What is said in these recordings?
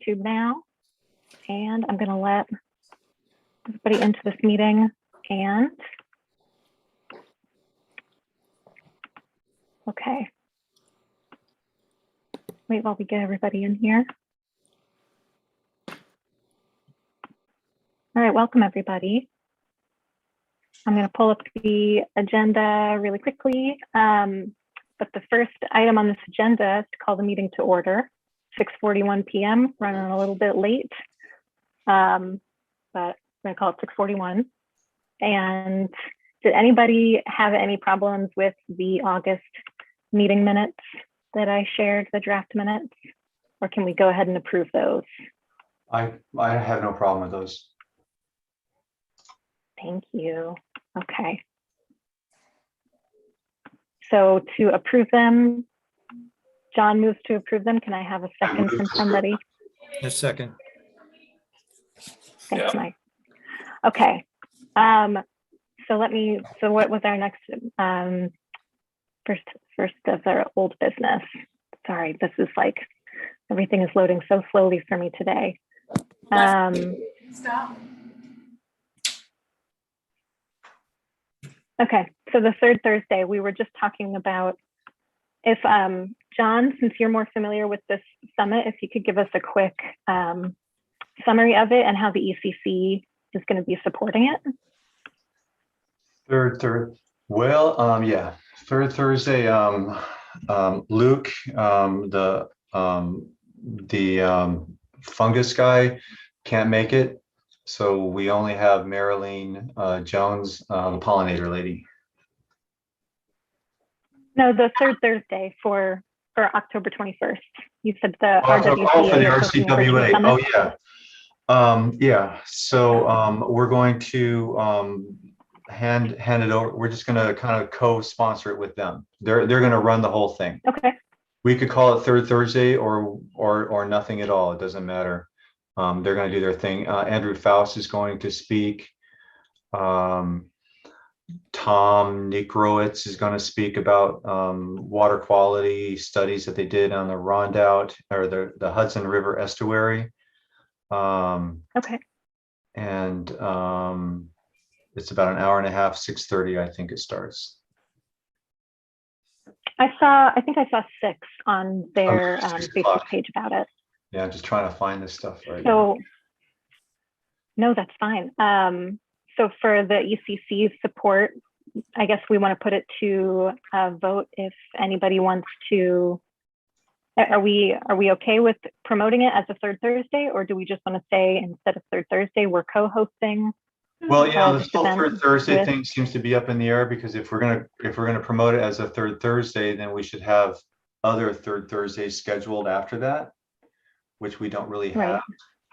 YouTube now, and I'm going to let everybody into this meeting. And okay, wait while we get everybody in here. All right, welcome everybody. I'm going to pull up the agenda really quickly, but the first item on this agenda is to call the meeting to order. 6:41 p.m. running a little bit late, but I'm going to call it 6:41. And did anybody have any problems with the August meeting minutes that I shared, the draft minutes, or can we go ahead and approve those? I have no problem with those. Thank you. Okay. So to approve them, John moves to approve them. Can I have a second from somebody? A second. Thanks, Mike. Okay. So what was our next, first of our old business? Sorry, this is like, everything is loading so slowly for me today. Stop. Okay, so the third Thursday, we were just talking about if, John, since you're more familiar with this summit, if you could give us a quick summary of it and how the ECC is going to be supporting it. Well, yeah, third Thursday, Luke, the fungus guy can't make it. So we only have Marilyn Jones, the pollinator lady. No, the third Thursday for October 21st. You said the Oh, for the RWCA. RCWA. Oh, yeah. Yeah. So we're going to hand it over. We're just going to kind of co-sponsor it with them. They're going to run the whole thing. Okay. We could call it third Thursday or nothing at all. It doesn't matter. They're going to do their thing. Andrew Faust is going to speak. Tom Nikrowitz is going to speak about water quality studies that they did on the Rondout or the Hudson River estuary. Okay. And it's about an hour and a half, 6:30, I think it starts. I think I saw 6 on their 6 Facebook o'clock. page about it. Yeah, I'm just trying to find this stuff right now. So, no, that's fine. So for the ECC support, I guess we want to put it to a vote if anybody wants to. Are we okay with promoting it as a third Thursday, or do we just want to say instead of third Thursday, we're co-hosting? Well, you know, this whole event third Thursday with- thing seems to be up in the air because if we're gonna promote it as a third Thursday, then we should have other third Thursdays scheduled after that, which we don't really have. Right.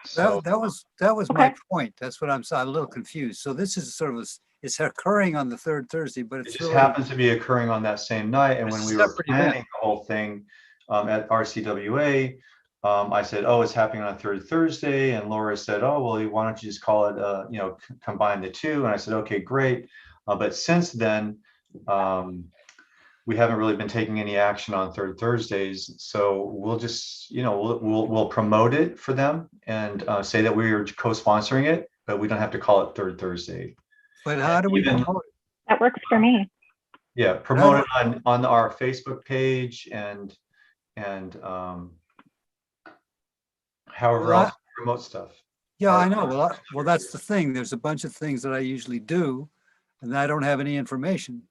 So That was Okay. my point. That's what I'm a little confused. So this is sort of, it's occurring on the third Thursday, but it it's just really happens to be occurring on that same night. And a when we were separate event. planning the whole thing at RCWA, I said, oh, it's happening on a third Thursday. And Laura said, oh, well, why don't you just call it, you know, combine the two. And I said, okay, great. But since then, we haven't really been taking any action on third Thursdays. So we'll just, you know, we'll promote it for them and say that we are co-sponsoring it, but we don't have to call it third Thursday. But how do we Even- promote it? That works for me. Yeah, promote it on our Facebook page and however Well, else promote stuff. Yeah, I know. Well, that's the thing. There's a bunch of things that I usually do, and I don't have any information.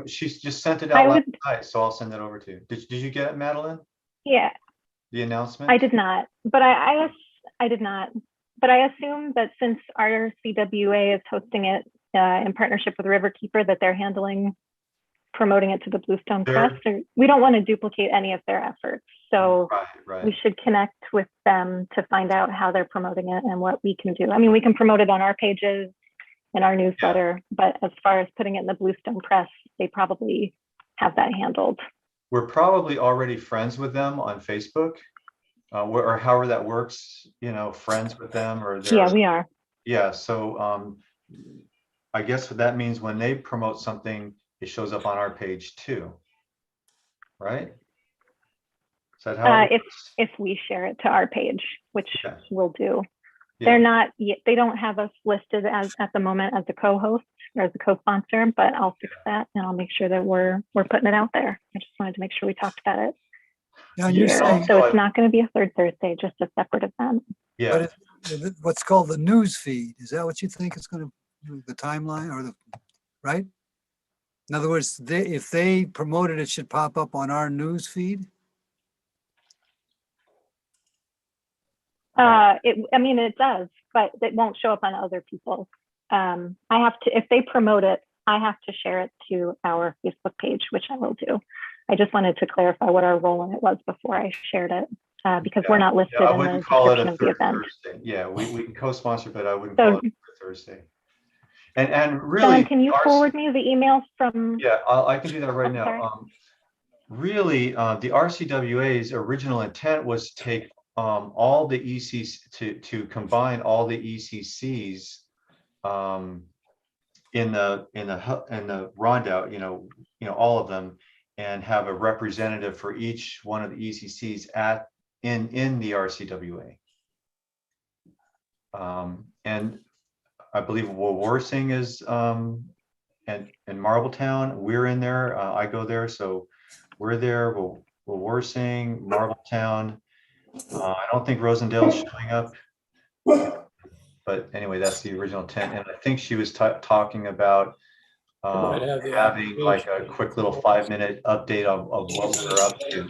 She's just sent it I out last would- night, so I'll send it over to you. Did you get it, Madeline? Yeah, The announcement? I did not, but I did not. But I assume that since our CWA is hosting it in partnership with Riverkeeper, that they're handling promoting it to the Bluestone They're- Press. We don't want to duplicate any of their efforts. So Right. we should connect with them to find out how they're promoting it and what we can do. I mean, we can promote it on our pages, in our newsletter, but as far as putting it in the Bluestone Press, they probably have that handled. We're probably already friends with them on Facebook, or however that works, you know, friends with them or they're. Yeah, we are. Yeah, so I guess that means when they promote something, it shows up on our page too, right? Is that how? it If works? if we share it to our page, which Okay. we'll do. Yeah. They're not yet, they don't have us listed as at the moment as a co-host or as a co-sponsor, but I'll fix that and I'll make sure that we're putting it out there. I just wanted to make sure we talked about it Yeah, and you're here. saying, So it's not going to be a third Thursday, just a separate event. Yeah. but what's called the news feed, is that what you think is going to, the timeline or the, right? In other words, if they promote it, it should pop up on our news feed? I mean, it does, but it won't show up on other people's. I have to, if they promote it, I have to share it to our Facebook page, which I will do. I just wanted to clarify what our role in it was before I shared it, because we're not listed Yeah, I in the wouldn't call it description a of the third event. Thursday. Yeah, we can co-sponsor, but I wouldn't So, call it a third Thursday. And really, John, can you forward me the email from? Yeah, I can do that right sorry. now. Really, the RCWA's original intent was to take all the ECC to combine all the ECCs in the rundown, all of them, and have a representative for each one of the ECCs in the RCWA. And I believe Warsing is in Marbletown. We're in there. I go there, so we're there. Warsing, Marbletown. I don't think Rosendale's showing up, but anyway, that's the original intent. And I think she was talking about Might have the having like a application. quick little 5-minute update of what we're up to.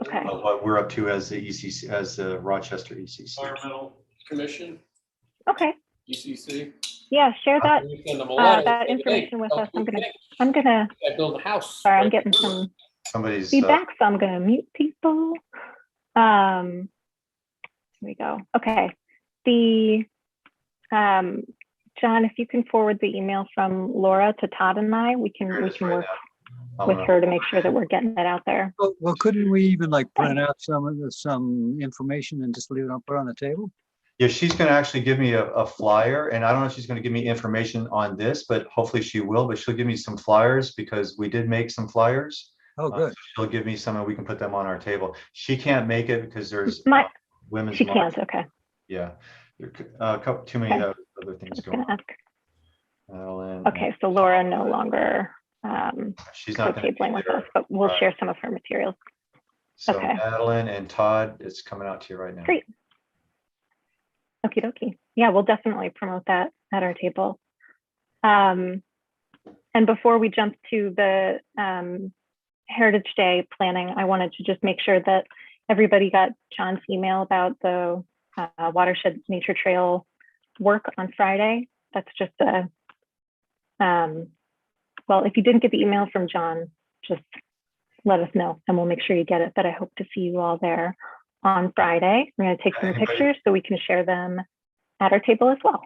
Okay. What we're up to as the ECC, as the Rochester ECC. Environmental Commission, Okay. ECC. Yeah, share that We send them a letter, that say, information "Hey, with us. help me I'm gonna. I build a house. Sorry, I'm right getting here." some Somebody's feedback, so I'm gonna mute people. Here we go. Okay. The John, if you can forward the email from Laura to Todd and I, we can Here it is right work now. with her to make sure that we're getting it out there. Well, couldn't we even like print out some information and just leave it on, put it on the table? Yeah, she's going to actually give me a flyer, and I don't know if she's going to give me information on this, but hopefully she will. But she'll give me some flyers because we did make some flyers. Oh, good. She'll give me some, and we can put them on our table. She can't make it because there's women's She march. can't. Okay. Yeah, there are a couple too many Okay. other things Just going gonna on. ask. Madeline, Okay, so Laura no longer she's not going to co-tabling be with there. us, but we'll Right. share some of her materials. So Okay. Madeline and Todd, it's coming out to you right now. Great. Okie dokie. Yeah, we'll definitely promote that at our table. And before we jump to the Heritage Day planning, I wanted to just make sure that everybody got John's email about the Watershed Nature Trail work on Friday. That's just a, well, if you didn't get the email from John, just let us know and we'll make sure you get it. But I hope to see you all there on Friday. We're going to take some Anybody? pictures so we can share them at our table as well.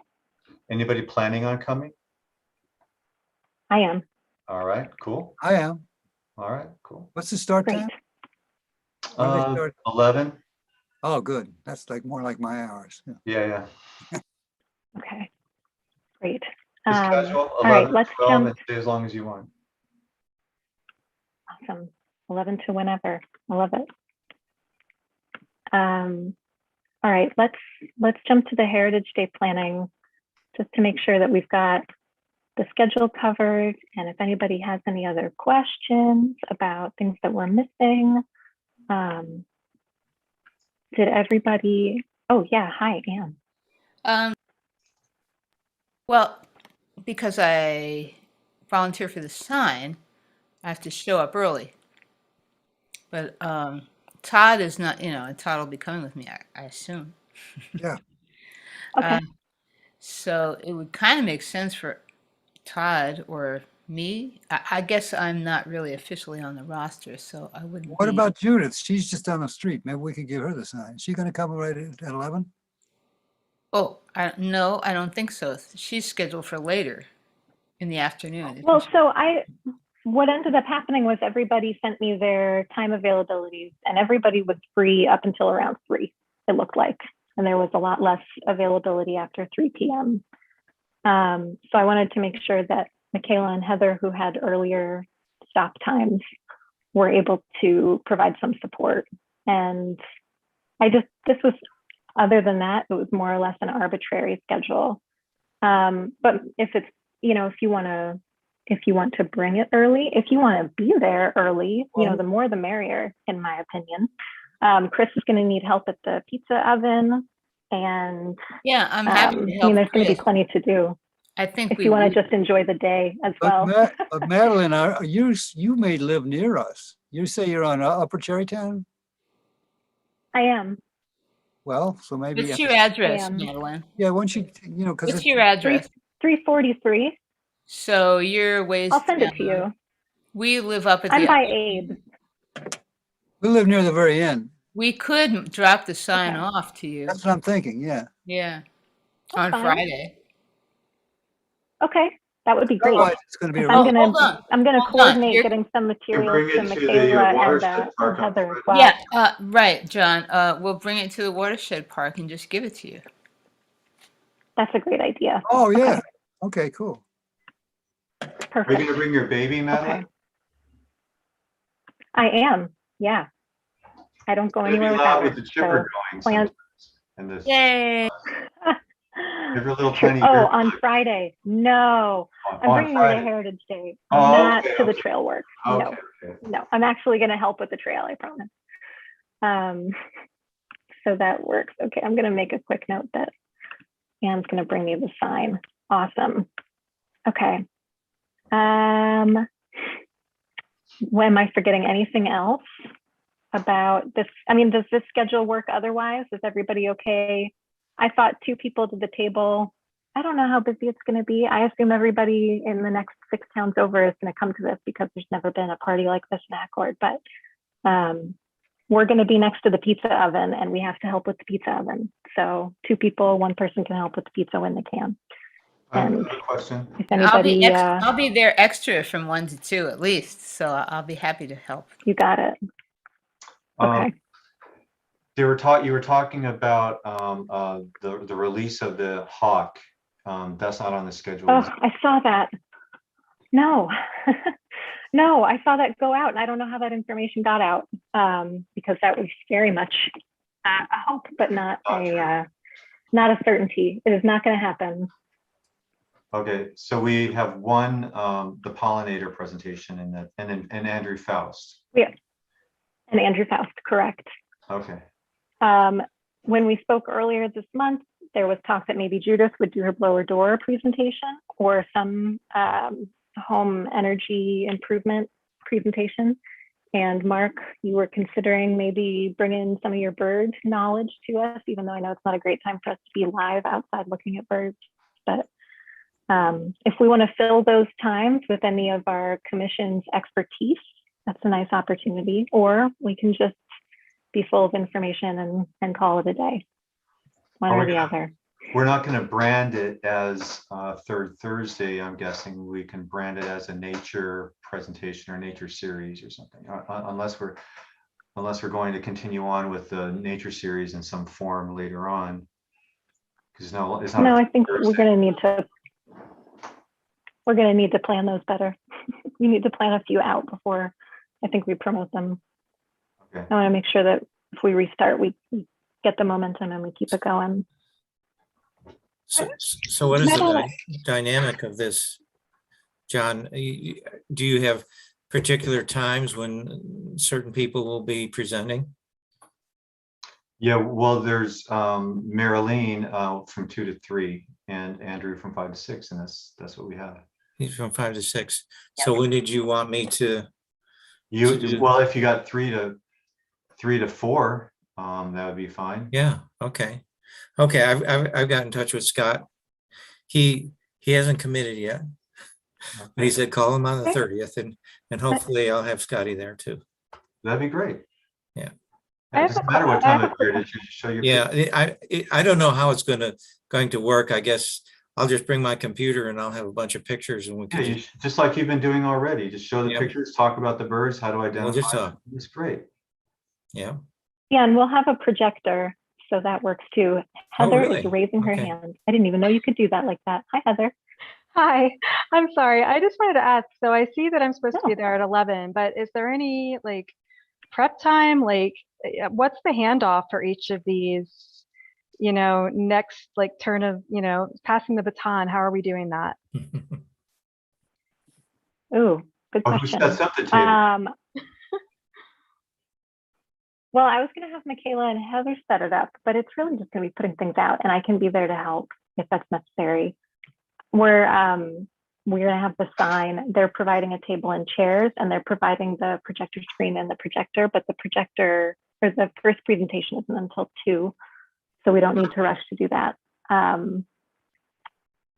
Anybody planning on coming? I am. All right, cool. I am. All right, cool. What's the start Great. time? When do they start? 11. Oh, good. That's like more like my hours. Yeah. Yeah. Okay. Great. Just casual, All right, 11, let's 12, jump. and stay as long as you want. Awesome. 11 to whenever. I love it. All right, let's jump to the Heritage Day planning just to make sure that we've got the schedule covered. And if anybody has any other questions about things that we're missing, did everybody, oh yeah, hi, Anne. Well, because I volunteer for the sign, I have to show up early. But Todd is not, Todd will be coming with me, I assume. Yeah. Okay. So it would kind of make sense for Todd or me. I guess I'm not really officially on the roster, so I wouldn't What be. about Judith? She's just down the street. Maybe we could give her the sign. Is she going to come right at 11? Oh, no, I don't think so. She's scheduled for later in the afternoon. Well, so what ended up happening was everybody sent me their time availabilities and everybody was free up until around 3, it looked like. And there was a lot less availability after 3 p.m. So I wanted to make sure that Michaela and Heather, who had earlier stop times, were able to provide some support. And this was, other than that, it was more or less an arbitrary schedule. But if it's, if you want to bring it early, if you want to be there early, the more the merrier, in my opinion. Chris is going to need help at the pizza oven, and Yeah, I'm happy to help. there's going to be Chris. plenty to do I think if you want to just enjoy the day as well. But Madeline, you may live near us. You say you're on Upper Cherrytown? I am. Well, so maybe. What's your address, am. Madeline? Yeah, once you, because What's your address? 343. So you're ways I'll send it down. to you. We live up at I'm the. by Abe. we live near the very end. We could drop the sign Okay. off to you. That's what I'm thinking, yeah. Yeah, That's on fine. Friday. Okay, that would be great. Otherwise, it's going to be a Oh, road. hold on. I'm gonna Hold on. coordinate You're- getting some materials bring to it to the, Michaela watershed and park on Heather as Friday. well. Yeah, right, John. We'll bring it to the watershed park and just give it to you. That's a great idea. Oh, yeah. Okay, cool. Are you Perfect. gonna bring your baby, Madeline? Okay. I am. Yeah. I don't go It's gonna be anywhere loud without with her. the chipper going plan- sometimes. And this, Yay! every little tiny. Oh, on Friday. No, I'm on bringing her to Friday. Heritage Day, Oh, not okay, to the okay. trail work. Okay, okay. No, I'm actually going to help with the trail, I promise. So that works. Okay, I'm going to make a quick note that Anne's going to bring me the sign. Awesome. Okay. Am I forgetting anything else about this? I mean, does this schedule work otherwise? Is everybody okay? I thought 2 people to the table. I don't know how busy it's going to be. I assume everybody in the next 6 towns over is going to come to this because there's never been a party like this in Accord. But we're going to be next to the pizza oven, and we have to help with the pizza oven. So 2 people, 1 person can help with the pizza when they can. I have And another question. if I'll be anybody, I'll be there extra from 1 to 2 at least, so I'll be happy to help. you got it. Okay. You were talking about the release of the Hawk. That's not on the schedule. Oh, I saw that. No, no, I saw that go out, and I don't know how that information got out, because that was very much a hope, but not a certainty. It is not going to happen. Okay, so we have one the pollinator presentation and Andrew Faust. Yeah, and Andrew Faust, correct. Okay. When we spoke earlier this month, there was talk that maybe Judith would do her blower door presentation or some home energy improvement presentation. And Mark, you were considering maybe bringing some of your bird knowledge to us, even though I know it's not a great time for us to be live outside looking at birds. But if we want to fill those times with any of our commission's expertise, that's a nice opportunity. Or we can just be full of information and call it a day. One or the other. We're not going to brand it as Third Thursday. I'm guessing we can brand it as a nature presentation or nature series or something, unless we're going to continue on with the nature series in some form later on. Because no, it's not. No, I think Thursday. we're going to need to plan those better. We need to plan a few out before I think we promote them. Okay. I want to make sure that if we restart, we get the momentum and we keep it going. So what is the dynamic of this, John? Do you have particular times when certain people will be presenting? Yeah, well, there's Marilyn from 2 to 3 and Andrew from 5 to 6, and that's what we have. He's from 5 to 6. So when did you want me to? Well, if you got 3 to 4, that would be fine. Yeah. Okay. Okay. I've got in touch with Scott. He hasn't committed yet, but he said call him on the 30th, and hopefully I'll have Scotty there too. That'd be great. Yeah. It doesn't matter what time of year it is. You show your. Yeah. I don't know how it's going to work. I guess I'll just bring my computer and I'll have a bunch of pictures and we Yeah, can just like you've been doing already. Just show the Yep. pictures, talk about the birds, how to identify. We'll just them. talk. It's great. Yeah. Yeah, and we'll have a projector, so that works too. Heather really? is raising her Okay. hand. I didn't even know you could do that like that. Hi, Heather. Hi, I'm sorry. I just wanted to ask, so I see that I'm supposed to be there at 11, but is there any like prep time? Like, what's the handoff for each of these, next like turn of, passing the baton? How are we doing that? Ooh, good Oh, who question. sets up the table? Well, I was going to have Michaela and Heather set it up, but it's really just going to be putting things out, and I can be there to help if that's necessary. We're going to have the sign. They're providing a table and chairs, and they're providing the projector screen and the projector, but the projector or the first presentation isn't until 2, so we don't need to rush to do that.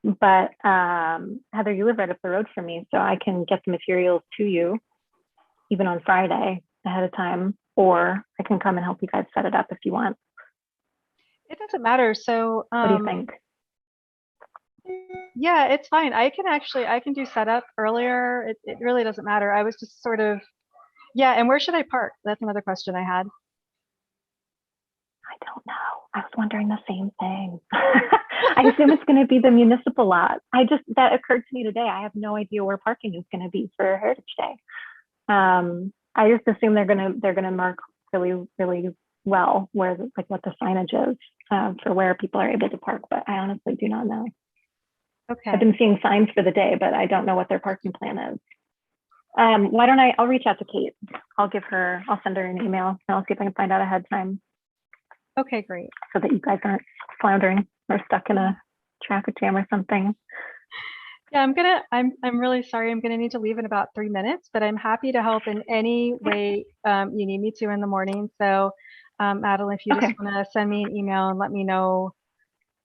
But Heather, you live right up the road from me, so I can get the materials to you even on Friday ahead of time, or I can come and help you guys set it up if you want. It doesn't matter. So, What do you think? yeah, it's fine. I can do setup earlier. It really doesn't matter. I was just sort of, yeah. And where should I park? That's another question I had. I don't know. I was wondering the same thing. I assume it's going to be the municipal lot. That occurred to me today. I have no idea where parking is going to be for Heritage Day. I just assume they're gonna mark really, really well where what the signage is for where people are able to park, but I honestly do not know. Okay. I've been seeing signs for the day, but I don't know what their parking plan is. Why don't I'll reach out to Kate. I'll send her an email and I'll see if I can find out ahead of time Okay, great. so that you guys aren't floundering or stuck in a traffic jam or something. Yeah, I'm really sorry. I'm gonna need to leave in about 3 minutes, but I'm happy to help in any way you need me to in the morning. So, Madeline, if you Okay. just want to send me an email and let me know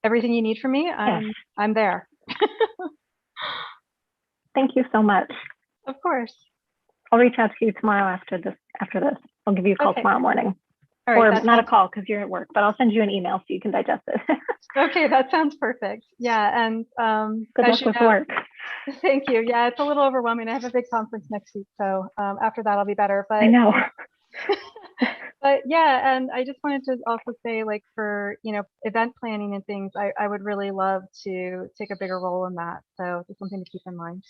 everything you need from me, I'm there. Thank you so much. Of course. I'll reach out to you tomorrow after this. I'll give you a call Okay. tomorrow morning. All right. Or that not a sounds- call because you're at work, but I'll send you an email so you can digest it. Okay, that sounds perfect. Yeah, and Good as luck you with know, work. thank you. Yeah, it's a little overwhelming. I have a big conference next week, so after that I'll be better. But I know. but yeah, and I just wanted to also say, like, for event planning and things, I would really love to take a bigger role in that. So it's something to keep in mind.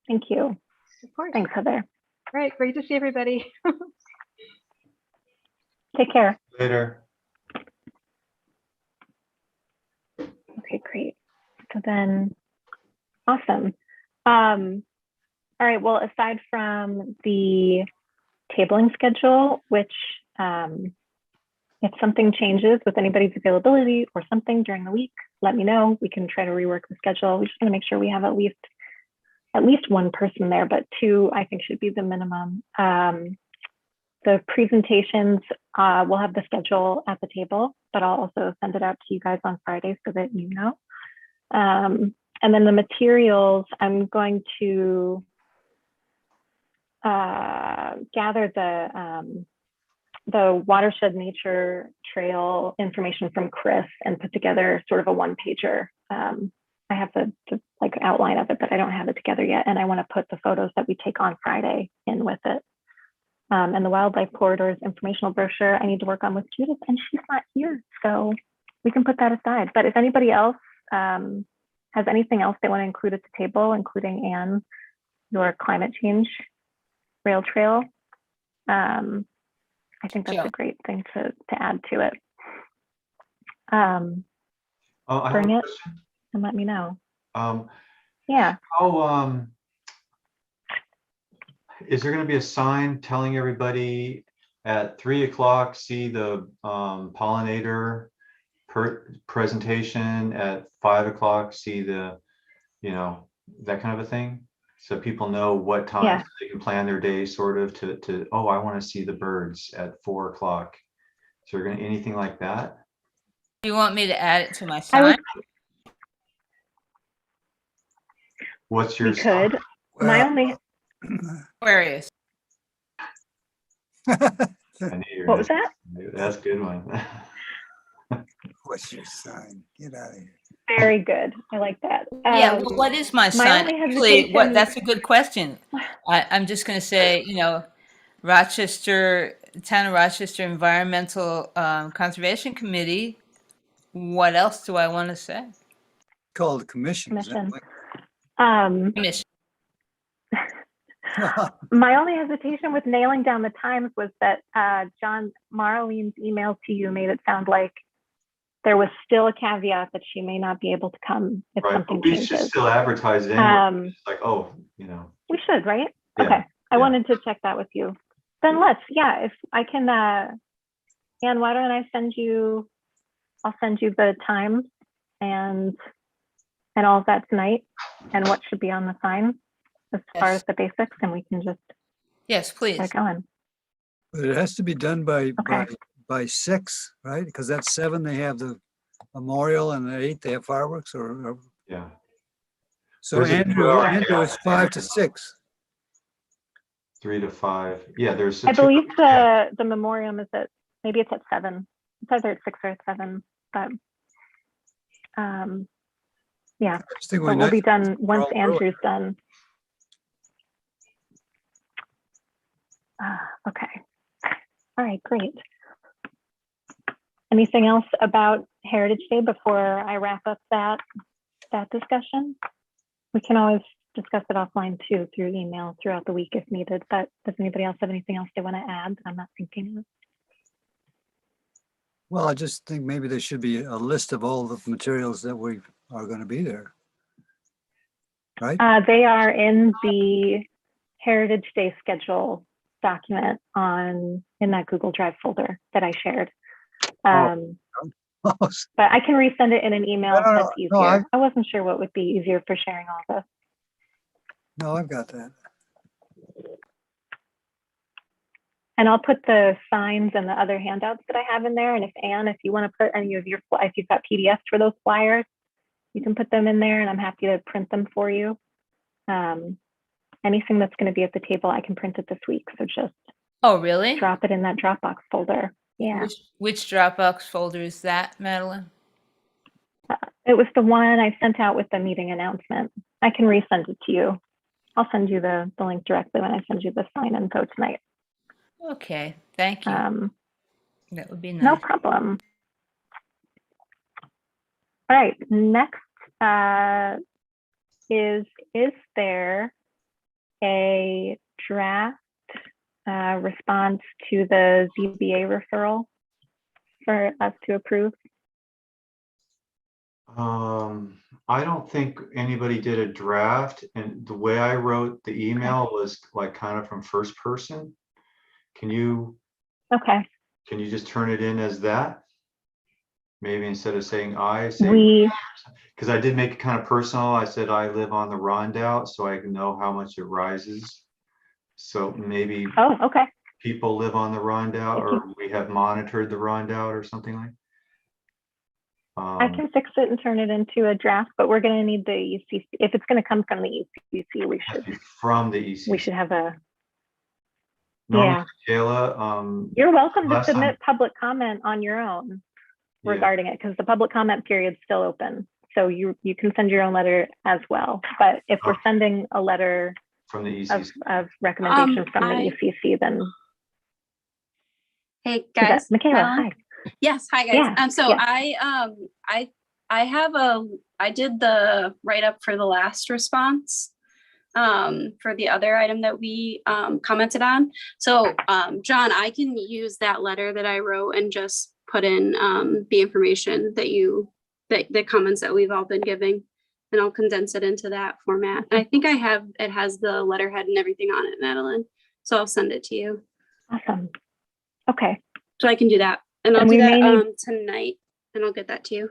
Thank you. Of course. Thanks, Heather. All right, great to see everybody. Take care. Later. Okay, great. So then, awesome. All right, well, aside from the tabling schedule, which if something changes with anybody's availability or something during the week, let me know. We can try to rework the schedule. We just want to make sure we have at least one person there, but 2, I think, should be the minimum. The presentations, we'll have the schedule at the table, but I'll also send it out to you guys on Friday so that you know. And then the materials, I'm going to gather the watershed nature trail information from Chris and put together sort of a 1-pager. I have the outline of it, but I don't have it together yet. And I want to put the photos that we take on Friday in with it. And the Wildlife Corridors informational brochure I need to work on with Judith, and she's not here, so we can put that aside. But if anybody else has anything else they want to include at the table, including Anne, your climate change rail trail, I think that's Sure. a great thing to add to it. I have Bring a it question. and let me know. Um, Yeah. How, is there going to be a sign telling everybody at 3 o'clock, see the pollinator presentation, at 5 o'clock, see the, that kind of a thing? So people know what time Yeah. they can plan their day sort of to, oh, I want to see the birds at 4 o'clock. Is there going to anything like that? Do you want me to add it to my I sign? would, What's your we could. My Well, only, Aquarius. I knew you were what was gonna that? say- That's a good one. What's your sign? Get out of here. Very good. I like that. Yeah, well, what is my sign? only Actually, hesitation- that's a good question. I'm just going to say, Rochester, Town of Rochester Environmental Conservation Committee. What else do I want to say? Called commission. is that Commission. Um, Commission. right? my only hesitation with nailing down the times was that John Marlene's email to you made it sound like there was still a caveat that she may not be able to come if Right, something but we should changes. still advertise it anyway. It's like, oh, you know, We should, right? Yeah, Okay, I yeah. wanted to check that with you. Then let's, yeah, if I can, Anne, why don't I send you, I'll send you the times and all of that tonight and what should be on the sign as far Yes. as the basics, and we can just Yes, please. get going. But it has to be done by Okay. 6, right? Because that's 7, they have the memorial, and at 8, they have fireworks, or yeah. so There's a Andrew, 2-hour Andrew is gap. 5 to 6. 3 to 5. Yeah, there's. I believe the memoriam is at, maybe it's at 7. It's either at 6 or at 7, but yeah, I just think but we'll nice be if done we're once all early. Andrew's done. Okay. All right, great. Anything else about Heritage Day before I wrap up that discussion? We can always discuss it offline too, through email throughout the week if needed, but does anybody else have anything else they want to add that I'm not thinking of? Well, I just think maybe there should be a list of all the materials that we are going to be there. Right? They are in the Heritage Day schedule document in that Google Drive folder that I shared. But I can resend it in an email if that's easier. No, I wasn't sure what would be easier for sharing all this. No, I've got that. And I'll put the signs and the other handouts that I have in there. And if Anne, if you want to put any of your, if you've got PDFs for those flyers, you can put them in there and I'm happy to print them for you. Anything that's going to be at the table, I can print it this week. So just Oh, really? drop it in that Dropbox folder. Yeah. Which Dropbox folder is that, Madeline? It was the one I sent out with the meeting announcement. I can resend it to you. I'll send you the link directly when I send you the sign info tonight. Okay, thank you. That would be nice. No problem. All right, next is there a draft response to the ZBA referral for us to approve? I don't think anybody did a draft, and the way I wrote the email was like kind of from first person. Can you just turn it in as that? Maybe instead of saying I say, because I did make it kind of personal. I said I live on the Rondout, so I can know how much it rises. So maybe people live on the Rondout, or we have monitored the Rondout or something like. I can fix it and turn it into a draft, but we're going to need the ECC. If it's going to come from the ECC, we should from the ECC. We should have a. Normally, Kayla, you're welcome to last submit public comment on your own regarding it, because the public comment period is still open. So you can send your own letter as well. But if we're sending a letter from the ECC of recommendation from the ECC, then. Hey guys, Michaela, hi. Yes, hi guys. Yeah, So yeah. I did the write up for the last response for the other item that we commented on. So John, I can use that letter that I wrote and just put in the information that the comments that we've all been giving, and I'll condense it into that format. And I think it has the letterhead and everything on it, Madeline. So I'll send it to you. Awesome. Okay. So I can do that. And I'll do that tonight, and I'll get that to you.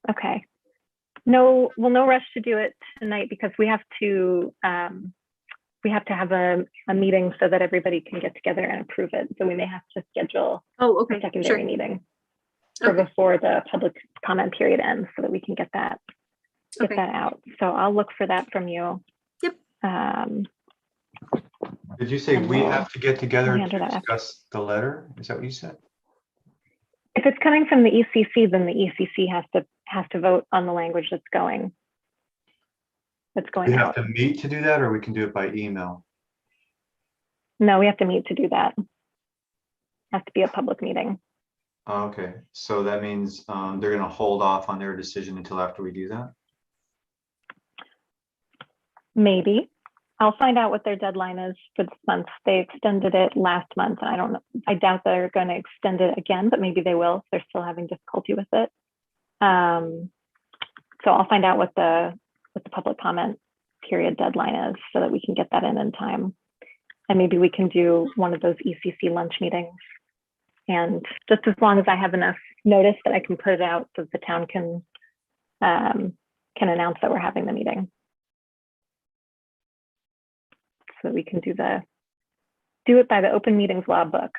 Okay. No rush to do it tonight, because we have to have a meeting so that everybody can get together and approve it. So we may have to schedule a secondary meeting before the public comment period ends, so that we can get that out. So I'll look for that from you. Yep. Did you say we have to get together to discuss the letter? Is that what you said? If it's coming from the ECC, then the ECC has to vote on the language that's going We have out. to meet to do that, or we can do it by email? No, we have to meet to do that. Has to be a public meeting. Okay, so that means they're gonna hold off on their decision until after we do that? Maybe. I'll find out what their deadline is for this month. They extended it last month. I don't know. I doubt they're going to extend it again, but maybe they will if they're still having difficulty with it. So I'll find out what the public comment period deadline is so that we can get that in time. And maybe we can do one of those ECC lunch meetings. And just as long as I have enough notice that I can put it out so the town can announce that we're having the meeting. So that we can do it by the open meetings law book.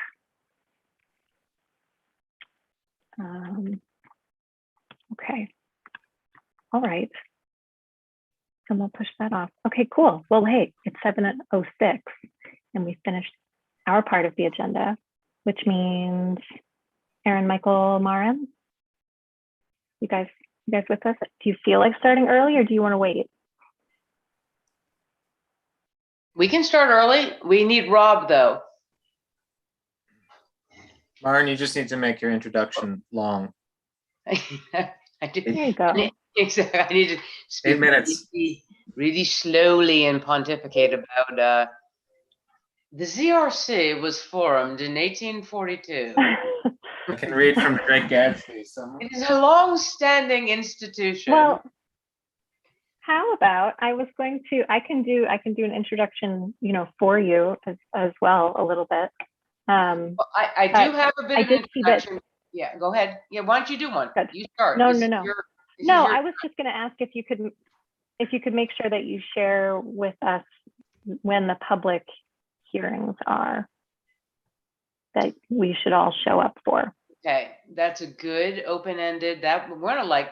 Okay. All right. And we'll push that off. Okay, cool. Well, hey, it's 7:06 and we finished our part of the agenda, which means Aaron, Michael, Maren, you guys with us? Do you feel like starting early or do you want to wait? We can start early. We need Rob, though. Maren, you just need to make your introduction long. I do. There you go. Exactly. I need to speak 8 minutes. really slowly and pontificate about the ZRC was formed in 1842. I can read from the Great Gatsby somewhere. It is a long-standing institution. Well, how about I can do an introduction, for you as well a little bit. Well, I do have a bit I of did see that- introduction. Yeah, go ahead. Yeah, why don't you do one? Good. You start. No. This is No, I was just going to ask if you could make sure that you share with us when the public hearings are that we should all show up for. Okay, that's a good open-ended, that we're gonna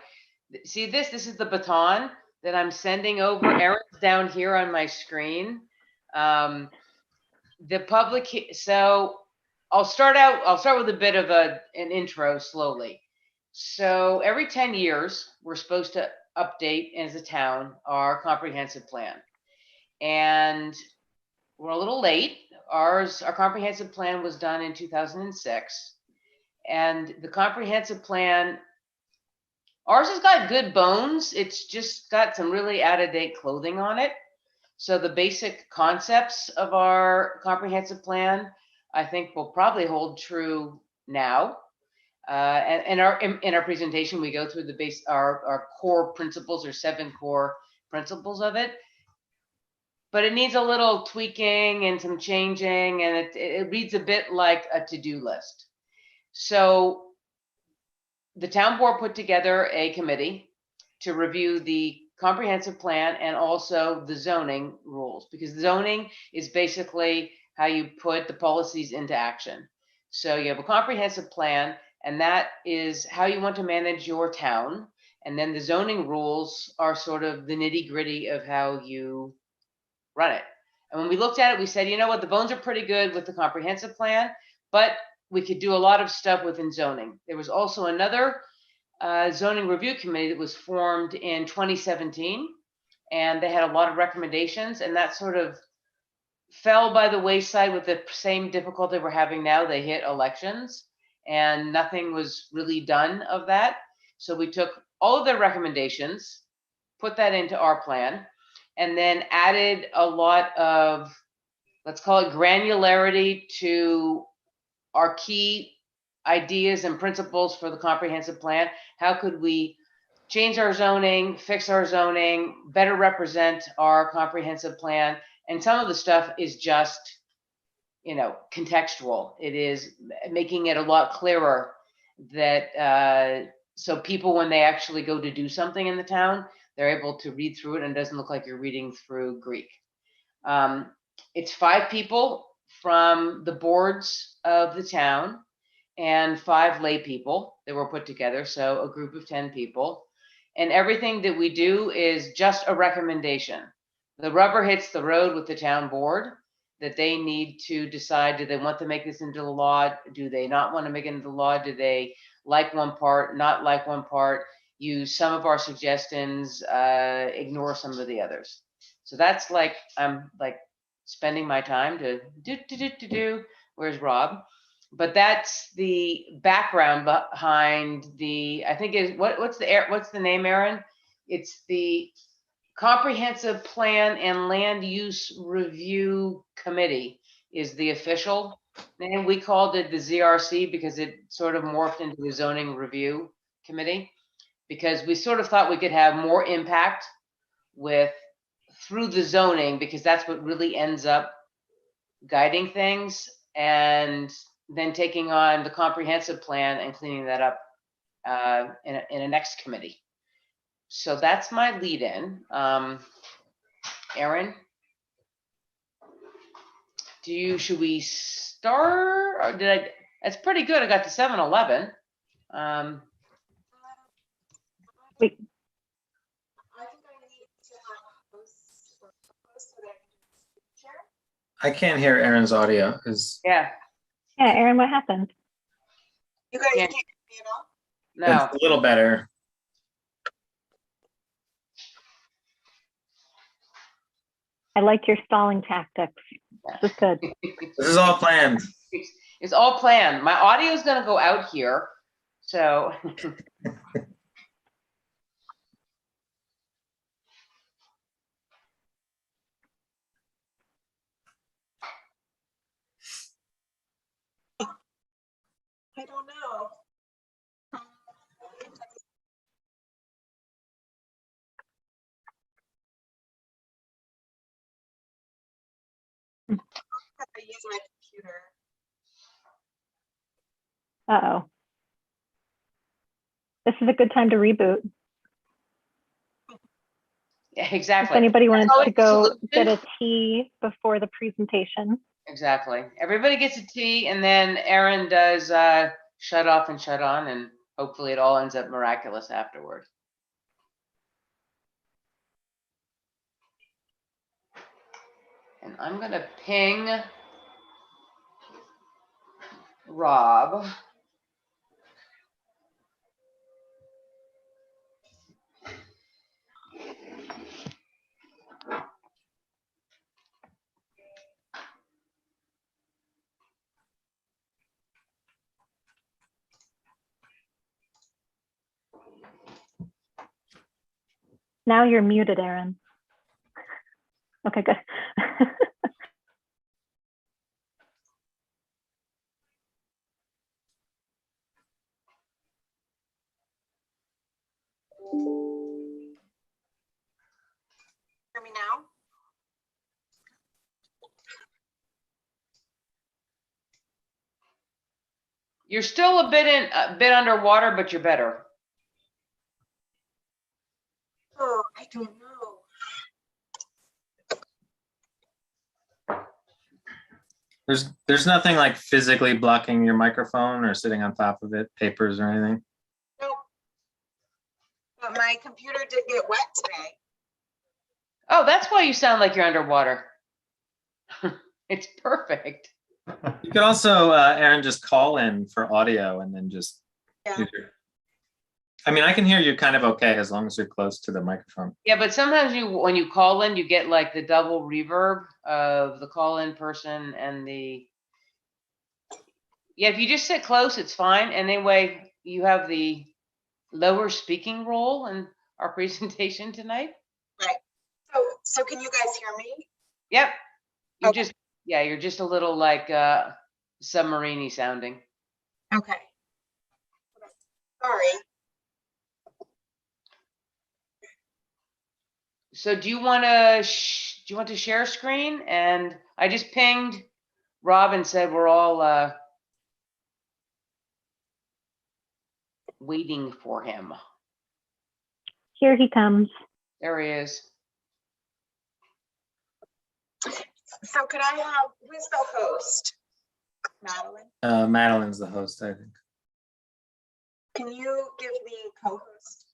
see this is the baton that I'm sending over. Erin's down here on my screen. The public, so I'll start with a bit of an intro slowly. So every 10 years, we're supposed to update as a town our comprehensive plan. And we're a little late. Our comprehensive plan was done in 2006. And the comprehensive plan, ours has got good bones. It's just got some really out-of-date clothing on it. So the basic concepts of our comprehensive plan, I think, will probably hold true now. And in our presentation, we go through our core principles, or 7 core principles of it. But it needs a little tweaking and some changing, and it reads a bit like a to-do list. So the town board put together a committee to review the comprehensive plan and also the zoning rules, because zoning is basically how you put the policies into action. So you have a comprehensive plan, and that is how you want to manage your town. And then the zoning rules are sort of the nitty-gritty of how you run it. And when we looked at it, we said, you know what, the bones are pretty good with the comprehensive plan, but we could do a lot of stuff within zoning. There was also another zoning review committee that was formed in 2017, and they had a lot of recommendations, and that sort of fell by the wayside with the same difficulty we're having now. They hit elections, and nothing was really done of that. So we took all of their recommendations, put that into our plan, and then added a lot of, let's call it granularity to our key ideas and principles for the comprehensive plan. How could we change our zoning, fix our zoning, better represent our comprehensive plan? And some of the stuff is just, contextual. It is making it a lot clearer that so people, when they actually go to do something in the town, they're able to read through it and it doesn't look like you're reading through Greek. It's 5 people from the boards of the town and 5 lay people that were put together. So a group of 10 people, and everything that we do is just a recommendation. The rubber hits the road with the town board, that they need to decide, do they want to make this into the law? Do they not want to make it into the law? Do they like one part, not like one part, use some of our suggestions, ignore some of the others? So that's I'm spending my time to do. Where's Rob? but that's the background behind the, I think is, what's the name, Aaron? It's the Comprehensive Plan and Land Use Review Committee is the official name. We called it the ZRC because it sort of morphed into the Zoning Review Committee, because we sort of thought we could have more impact through the zoning, because that's what really ends up guiding things, and then taking on the comprehensive plan and cleaning that up in a next committee. So that's my lead in. Aaron, should we start, or that's pretty good. I got to 7-Eleven. Wait, I can't hear Aaron's audio. Yeah, yeah, Aaron, what happened? You guys Yeah. can't hear me at all? no. It's a little better. I like your stalling tactics. This is good. This is all planned. It's all planned. My audio is going to go out here. So I don't know. I use my computer. Uh-oh. This is a good time to reboot. yeah, If exactly. anybody wants always to the go solution. get a tea before the presentation. Exactly. Everybody gets a tea, and then Aaron does shut off and shut on, and hopefully it all ends up miraculous afterward. And I'm going to ping Rob. Now you're muted, Aaron. Okay, good. Hear me now? You're still a bit underwater, but you're better. Oh, I don't know. There's nothing like physically blocking your microphone or sitting on top of it, papers or anything. Nope. But my computer did get wet today. Oh, that's why you sound like you're underwater. It's perfect. You could also, Aaron, just call in for audio and then just. Yeah. I mean, I can hear you kind of okay as long as you're close to the microphone. Yeah, but sometimes when you call in, you get like the double reverb of the call-in person and the. Yeah, if you just sit close, it's fine. And anyway, you have the lower speaking role in our presentation tonight. Right. So can you guys hear me? Yep. Okay. You're just a little like submarine-y sounding. Okay. Sorry. So do you want to share screen? And I just pinged Rob and said we're all waiting for him. Here he comes. There he is. So could I have, who's the host? Madeline? Madeline's the host, I think. Can you give me co-host?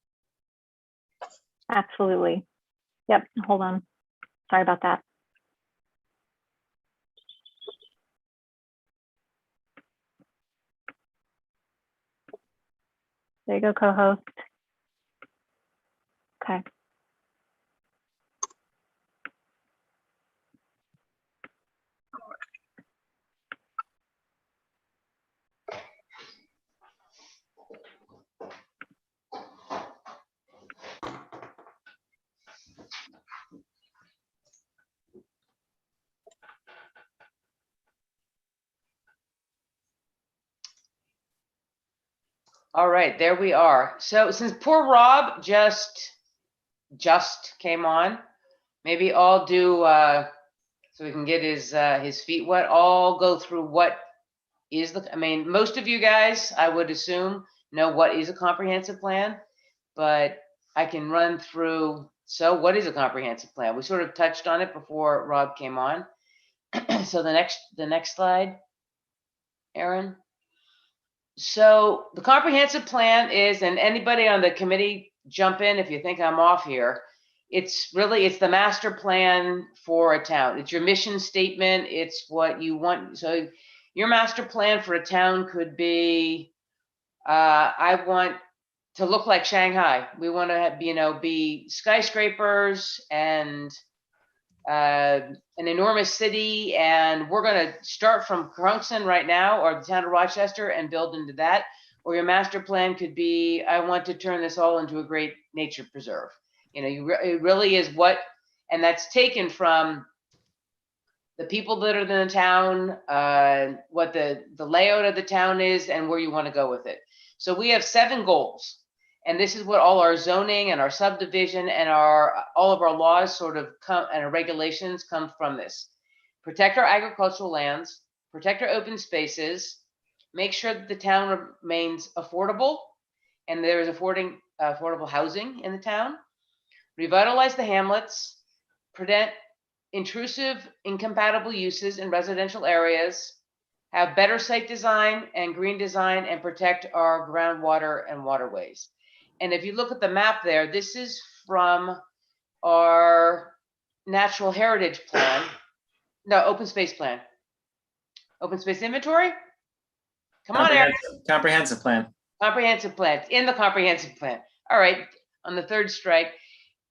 Absolutely. Yep, hold on. Sorry about that. There you go, co-host. Okay. All right, there we are. So since poor Rob just came on, maybe I'll do so we can get his feet wet. I'll go through what is I mean, most of you guys, I would assume, know what is a comprehensive plan, but I can run through. So what is a comprehensive plan? We sort of touched on it before Rob came on. So the next slide, Aaron. So the comprehensive plan is, and anybody on the committee jump in if you think I'm off here. It's the master plan for a town. It's your mission statement. It's what you want. So your master plan for a town could be, I want to look like Shanghai. We want to have, be skyscrapers and an enormous city, and we're going to start from Crunxon right now, or the town of Rochester, and build into that. Or your master plan could be, I want to turn this all into a great nature preserve. It really is what, and that's taken from the people that are in the town, what the layout of the town is, and where you want to go with it. So we have 7 goals. And this is what all our zoning and our subdivision and all of our laws sort of come, and our regulations come from this. Protect our agricultural lands, protect our open spaces, make sure that the town remains affordable and there is affordable housing in the town, revitalize the hamlets, prevent intrusive, incompatible uses in residential areas, have better site design and green design, and protect our groundwater and waterways. And if you look at the map there, this is from our natural heritage plan. No, open space plan. Open space inventory? Come on, Aaron. Comprehensive plan. Comprehensive plan. It's in the comprehensive plan. All right, on the third strike.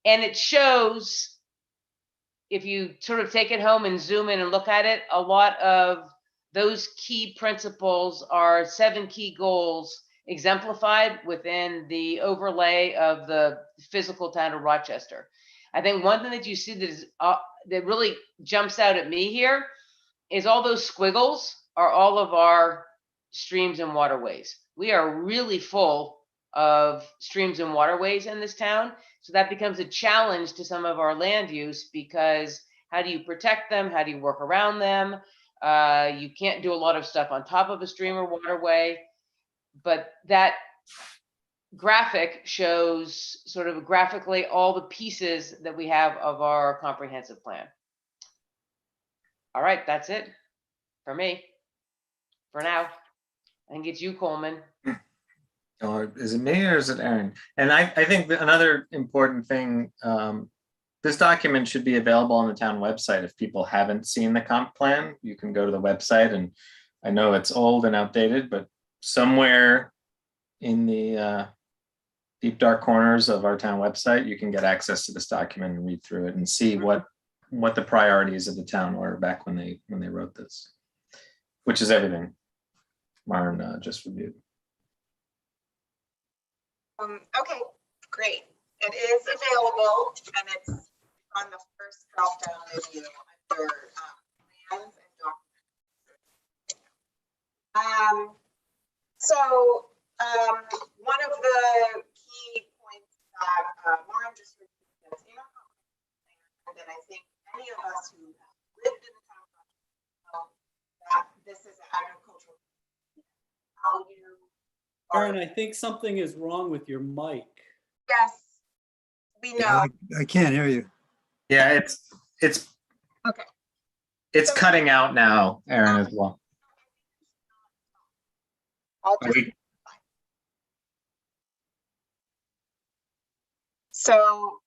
And it shows, if you sort of take it home and zoom in and look at it, a lot of those key principles are 7 key goals exemplified within the overlay of the physical town of Rochester. I think one thing that you see that is that really jumps out at me here is all those squiggles are all of our streams and waterways. We are really full of streams and waterways in this town. So that becomes a challenge to some of our land use, because how do you protect them? How do you work around them? You can't do a lot of stuff on top of a stream or waterway. But that graphic shows sort of graphically all the pieces that we have of our comprehensive plan. All right, that's it for me for now. I think it's you, Coleman. Or is it me or is it Aaron? And I think that another important thing, this document should be available on the town website. If people haven't seen the comp plan, you can go to the website, and I know it's old and outdated, but somewhere in the deep dark corners of our town website, you can get access to this document and read through it and see what the priorities of the town were back when they wrote this, which is everything Maren just reviewed. Okay, great. It is available and it's on the first drop down menu under plans and documents. So one of the key points that Maren just reviewed is in our comprehensive plan that I think any of us who have lived in the town know that this is agricultural value. Aaron, I think something is wrong with your mic. Yes, we know. Yeah, I can't hear you. Yeah, it's Okay. It's cutting out now, Aaron, as well. I'll just, so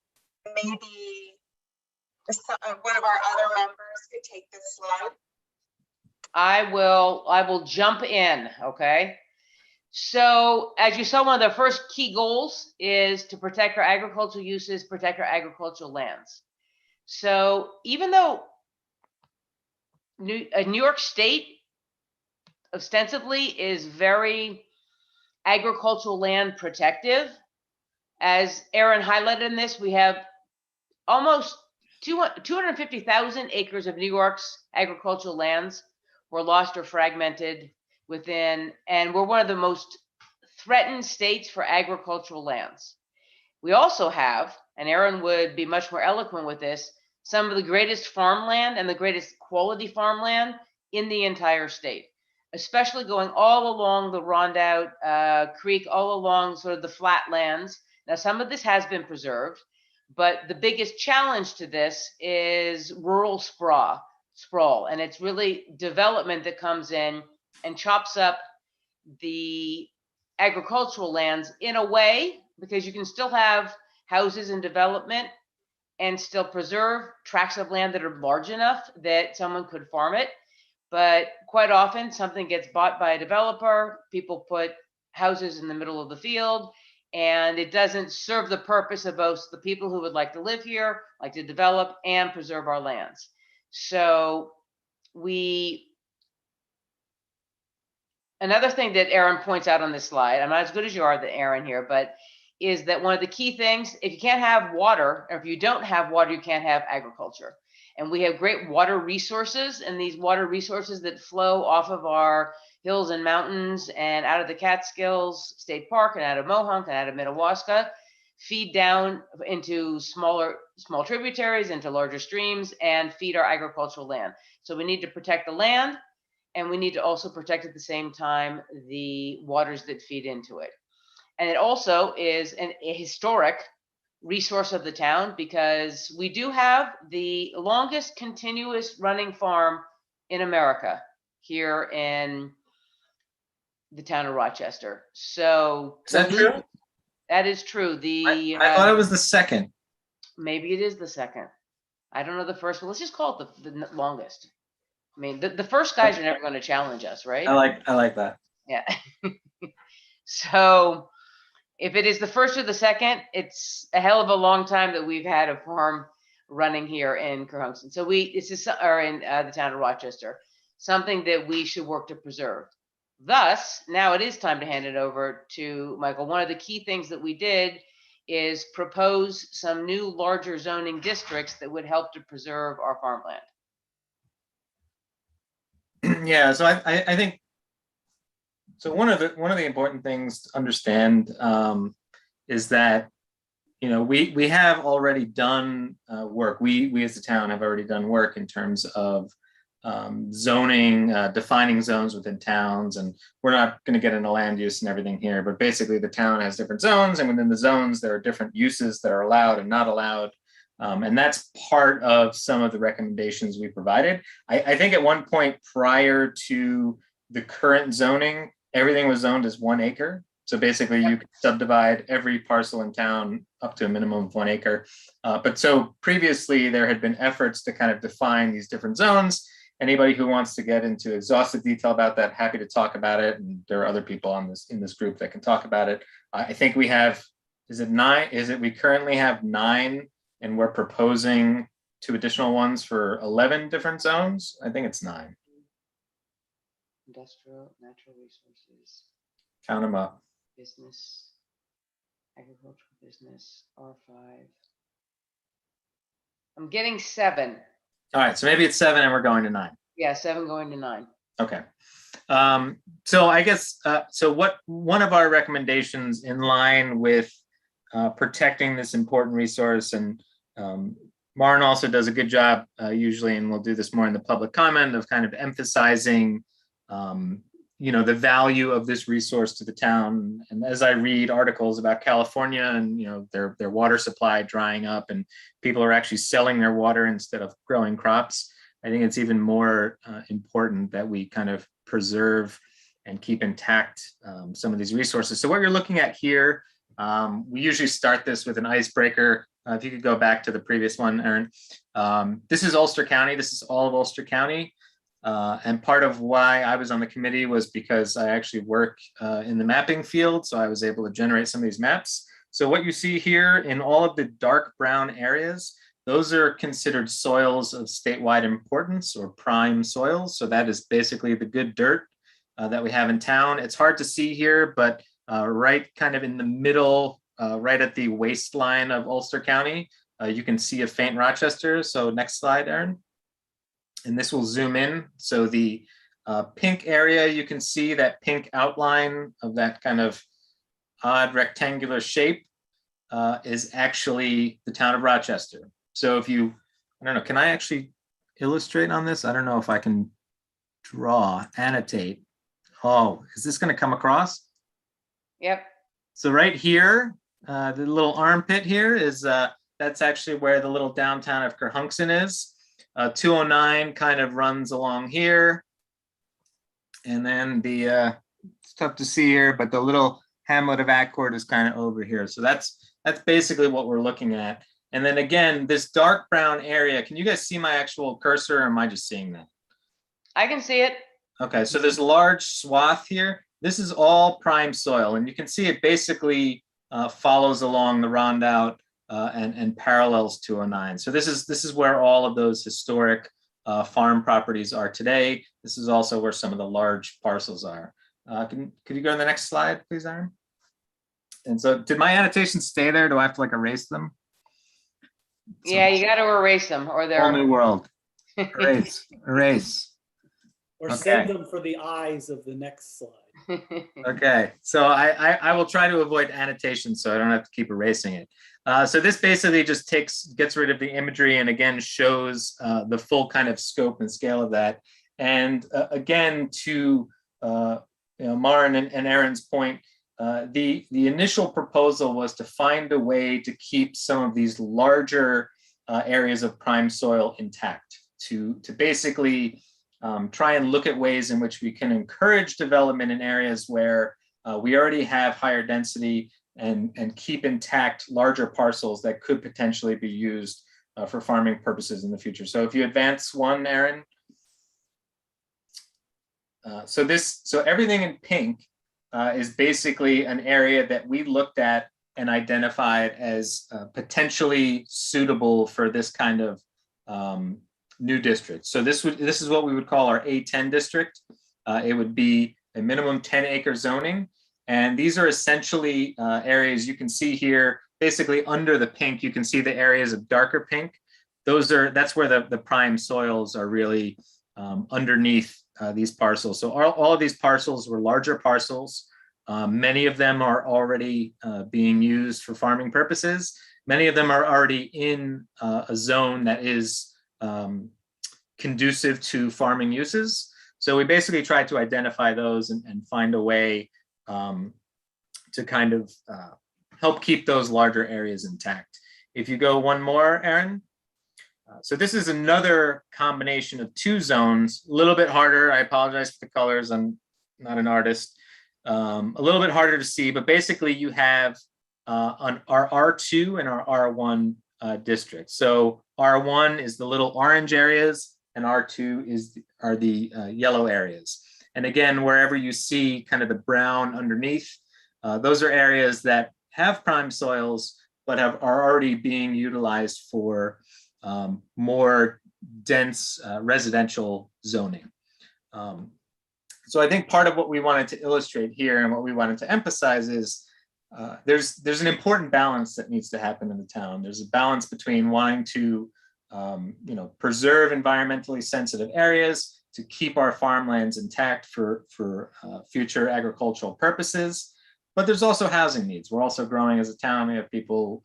maybe one of our other members could take this slide. I will jump in, okay? So as you saw, one of the first key goals is to protect our agricultural uses, protect our agricultural lands. So even though New York State ostensibly is very agricultural land protective, as Aaron highlighted in this, we have almost 250,000 acres of New York's agricultural lands were lost or fragmented within, and we're one of the most threatened states for agricultural lands. We also have, and Aaron would be much more eloquent with this, some of the greatest farmland and the greatest quality farmland in the entire state, especially going all along the Rondout Creek, all along sort of the flatlands. Now, some of this has been preserved, but the biggest challenge to this is rural sprawl, and it's really development that comes in and chops up the agricultural lands in a way, because you can still have houses and development and still preserve tracts of land that are large enough that someone could farm it. But quite often something gets bought by a developer, people put houses in the middle of the field, and it doesn't serve the purpose of both the people who would like to live here, like to develop and preserve our lands. So another thing that Aaron points out on this slide, I'm not as good as you are, Aaron, here, but is that one of the key things, if you can't have water, or if you don't have water, you can't have agriculture. And we have great water resources, and these water resources that flow off of our hills and mountains and out of the Catskills State Park and out of Mohonk and out of Madawaska feed down into small tributaries, into larger streams, and feed our agricultural land. So we need to protect the land, and we need to also protect at the same time the waters that feed into it. And it also is a historic resource of the town, because we do have the longest continuous running farm in America here in the town of Rochester. So Is that true? That is true. I thought it was the second. Maybe it is the second. I don't know the first one. Let's just call it the longest. I mean, the first guys are never going to challenge us, right? I like that. Yeah. So if it is the first or the second, it's a hell of a long time that we've had a farm running here in Cohaston. So this is, or in the town of Rochester, something that we should work to preserve. Thus, now it is time to hand it over to Michael. One of the key things that we did is propose some new larger zoning districts that would help to preserve our farmland. Yeah, so I think, so one of the important things to understand is that, you know, we have already done work. We as the town have already done work in terms of zoning, defining zones within towns, and we're not going to get into land use and everything here, but basically the town has different zones, and within the zones there are different uses that are allowed and not allowed. And that's part of some of the recommendations we provided. I think at one point prior to the current zoning, everything was zoned as 1 acre. So basically you could subdivide every parcel in town up to a minimum of 1 acre. But so previously there had been efforts to kind of define these different zones. Anybody who wants to get into exhaustive detail about that, happy to talk about it. And there are other people in this group that can talk about it. I think we have, is it 9? We currently have 9, and we're proposing 2 additional ones for 11 different zones. I think it's 9. Industrial, natural resources, Count them up. business, agricultural business, R5. I'm getting 7. All right, so maybe it's 7 and we're going to 9. Yeah, 7 going to 9. Okay. So I guess, one of our recommendations in line with protecting this important resource, and Maren also does a good job usually, and we'll do this more in the public comment, of kind of emphasizing you know, the value of this resource to the town. And as I read articles about California and, you know, their water supply drying up and people are actually selling their water instead of growing crops, I think it's even more important that we kind of preserve and keep intact some of these resources. So what you're looking at here, we usually start this with an icebreaker. If you could go back to the previous one, Aaron. This is Ulster County. This is all of Ulster County. And part of why I was on the committee was because I actually work in the mapping field. So I was able to generate some of these maps. So what you see here in all of the dark brown areas, those are considered soils of statewide importance, or prime soils. So that is basically the good dirt that we have in town. It's hard to see here, but right kind of in the middle, right at the waistline of Ulster County, you can see a faint Rochester. So next slide, Aaron. And this will zoom in. So the pink area, you can see that pink outline of that kind of odd rectangular shape is actually the town of Rochester. So if you, I don't know, can I actually illustrate on this? I don't know if I can draw, annotate. Oh, is this going to come across? Yep. So right here, the little armpit here is, that's actually where the little downtown of Kerhonkson is. 209 kind of runs along here. And then the, it's tough to see here, but the little hamlet of Accord is kind of over here. So that's basically what we're looking at. And then again, this dark brown area, can you guys see my actual cursor, or am I just seeing that? I can see it. Okay, so there's a large swath here. This is all prime soil, and you can see it basically follows along the Rondout and parallels 209. So this is where all of those historic farm properties are today. This is also where some of the large parcels are. Could you go to the next slide, please, Aaron? And so did my annotations stay there? Do I have to like erase them? Yeah, you got to erase them, or Whole they're new world. Erase, erase. Or Okay. save them for the eyes of the next slide. Okay, so I will try to avoid annotations so I don't have to keep erasing it. So this basically just gets rid of the imagery and again shows the full kind of scope and scale of that. And again, to Maren and Aaron's point, the initial proposal was to find a way to keep some of these larger areas of prime soil intact, to basically try and look at ways in which we can encourage development in areas where we already have higher density and keep intact larger parcels that could potentially be used for farming purposes in the future. So if you advance one, Aaron. So everything in pink is basically an area that we looked at and identified as potentially suitable for this kind of new district. So this is what we would call our A10 district. It would be a minimum 10-acre zoning. And these are essentially areas you can see here, basically under the pink, you can see the areas of darker pink. That's where the prime soils are really underneath these parcels. So all of these parcels were larger parcels. Many of them are already being used for farming purposes. Many of them are already in a zone that is conducive to farming uses. So we basically tried to identify those and find a way to kind of help keep those larger areas intact. If you go one more, Aaron. So this is another combination of two zones, a little bit harder. I apologize for the colors, I'm not an artist. A little bit harder to see, but basically you have on our R2 and our R1 district. So R1 is the little orange areas and R2 are the yellow areas. And again, wherever you see kind of the brown underneath, those are areas that have prime soils, but are already being utilized for more dense residential zoning. So I think part of what we wanted to illustrate here and what we wanted to emphasize is there's an important balance that needs to happen in the town. There's a balance between wanting to preserve environmentally sensitive areas, to keep our farmlands intact for future agricultural purposes. But there's also housing needs. We're also growing as a town. We have people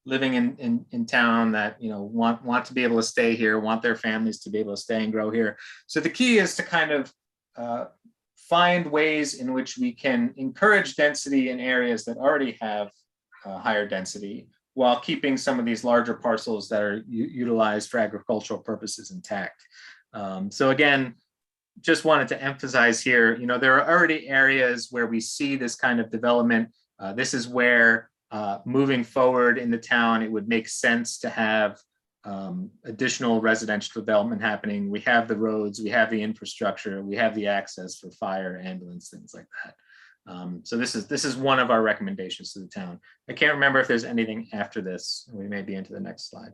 living in town that want to be able to stay here, want their families to be able to stay and grow here. So the key is to kind of find ways in which we can encourage density in areas that already have higher density, while keeping some of these larger parcels that are utilized for agricultural purposes intact. So again, just wanted to emphasize here, there are already areas where we see this kind of development. This is where moving forward in the town, it would make sense to have additional residential development happening. We have the roads, we have the infrastructure, we have the access for fire, ambulance, things like that. So this is one of our recommendations to the town. I can't remember if there's anything after this. We may be into the next slide.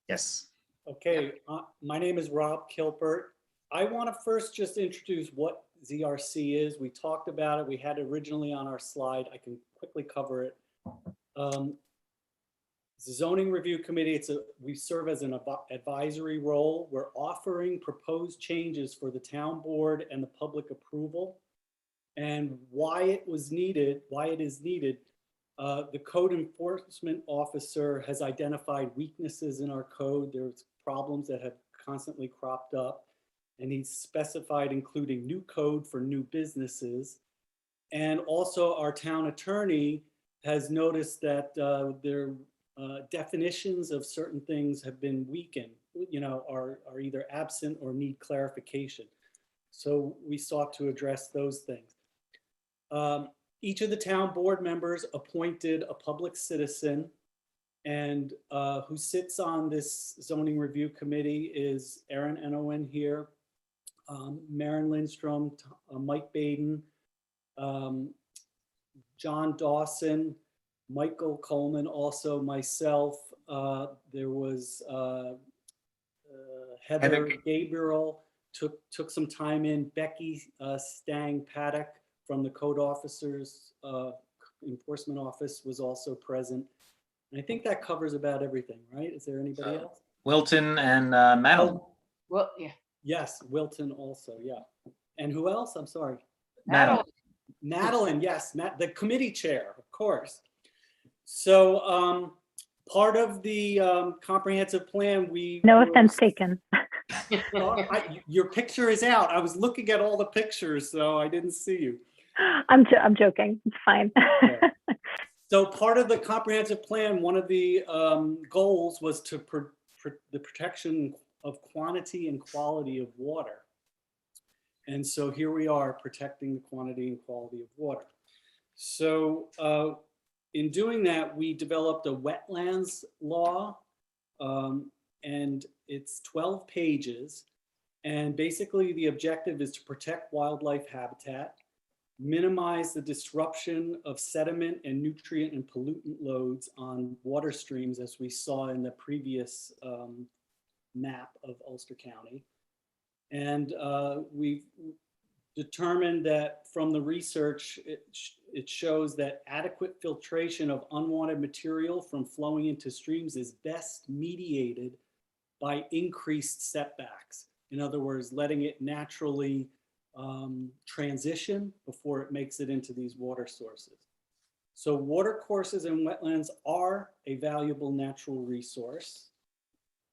Yes. Okay, my name is Rob Kilpert. I want to first just introduce what ZRC is. We talked about it. We had it originally on our slide. I can quickly cover it. Zoning Review Committee, we serve as an advisory role. We're offering proposed changes for the town board and the public approval. and why it was needed, why it is needed. The code enforcement officer has identified weaknesses in our code. There's problems that have constantly cropped up, and he's specified including new code for new businesses. And also our town attorney has noticed that their definitions of certain things have been weakened, are either absent or need clarification. So we sought to address those things. Each of the town board members appointed a public citizen, and who sits on this zoning review committee is Erin Enowen here, Maren Lindstrom, Mike Baden, John Dawson, Michael Coleman, also myself. There was Heather Gabriel, took some time in, Becky Stang Paddock from the code officers enforcement office was also present. And I think that covers about everything, right? Is there anybody else? Wilton and Madeline. Well, yeah. Yes, Wilton also, yeah. And who else? I'm sorry. Madeline. Madeline, yes, the committee chair, of course. So part of the comprehensive plan, No offense taken. Your picture is out. I was looking at all the pictures, so I didn't see you. I'm joking. It's fine. Yeah. So part of the comprehensive plan, one of the goals was to the protection of quantity and quality of water. And so here we are protecting the quantity and quality of water. So in doing that, we developed a wetlands law, and it's 12 pages. And basically the objective is to protect wildlife habitat, minimize the disruption of sediment and nutrient and pollutant loads on water streams, as we saw in the previous map of Ulster County. And we've determined that from the research, it shows that adequate filtration of unwanted material from flowing into streams is best mediated by increased setbacks. In other words, letting it naturally transition before it makes it into these water sources. So water courses and wetlands are a valuable natural resource,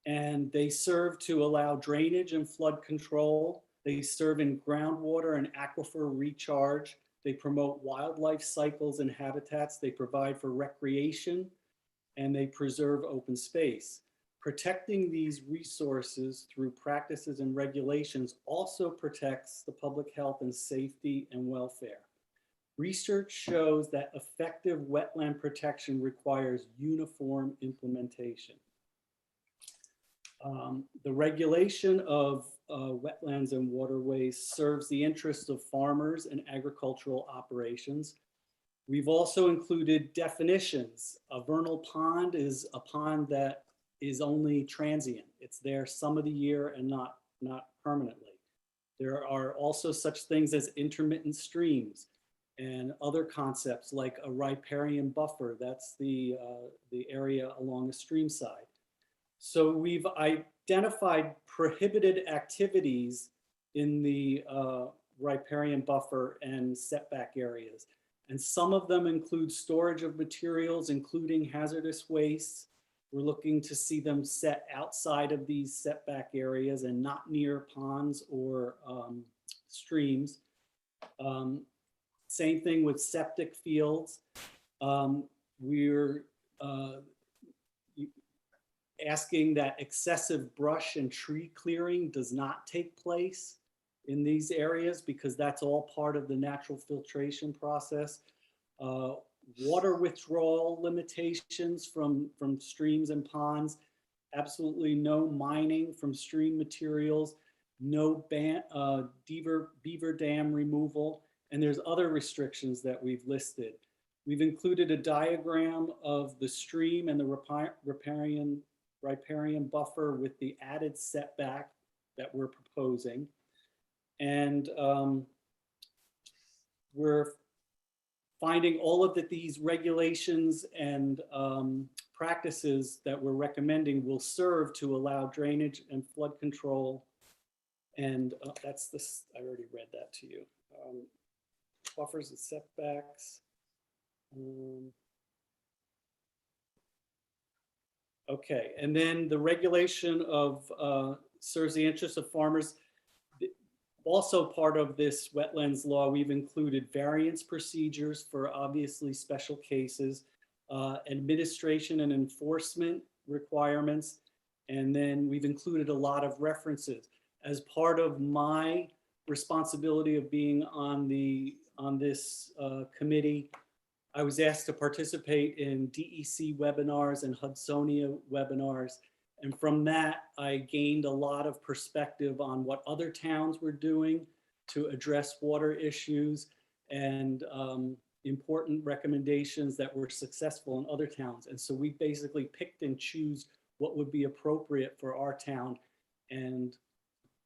and they serve to allow drainage and flood control. They serve in groundwater and aquifer recharge. They promote wildlife cycles and habitats. They provide for recreation, and they preserve open space. Protecting these resources through practices and regulations also protects the public health and safety and welfare. Research shows that effective wetland protection requires uniform implementation. The regulation of wetlands and waterways serves the interests of farmers and agricultural operations. We've also included definitions. A vernal pond is a pond that is only transient. It's there some of the year and not permanently. There are also such things as intermittent streams and other concepts like a riparian buffer. That's the area along the stream side. So we've identified prohibited activities in the riparian buffer and setback areas. And some of them include storage of materials, including hazardous waste. We're looking to see them set outside of these setback areas and not near ponds or streams. Same thing with septic fields. We're asking that excessive brush and tree clearing does not take place in these areas, because that's all part of the natural filtration process. Water withdrawal limitations from streams and ponds, absolutely no mining from stream materials, no beaver dam removal, and there's other restrictions that we've listed. We've included a diagram of the stream and the riparian buffer with the added setback that we're proposing. And we're finding all of these regulations and practices that we're recommending will serve to allow drainage and flood control. And that's this, I already read that to you. buffers and setbacks. Okay, and then the regulation of serves the interests of farmers. Also part of this wetlands law, we've included variance procedures for obviously special cases, administration and enforcement requirements, and then we've included a lot of references. As part of my responsibility of being on this committee, I was asked to participate in DEC webinars and Hudsonia webinars. And from that, I gained a lot of perspective on what other towns were doing to address water issues and important recommendations that were successful in other towns. And so we basically picked and choose what would be appropriate for our town. And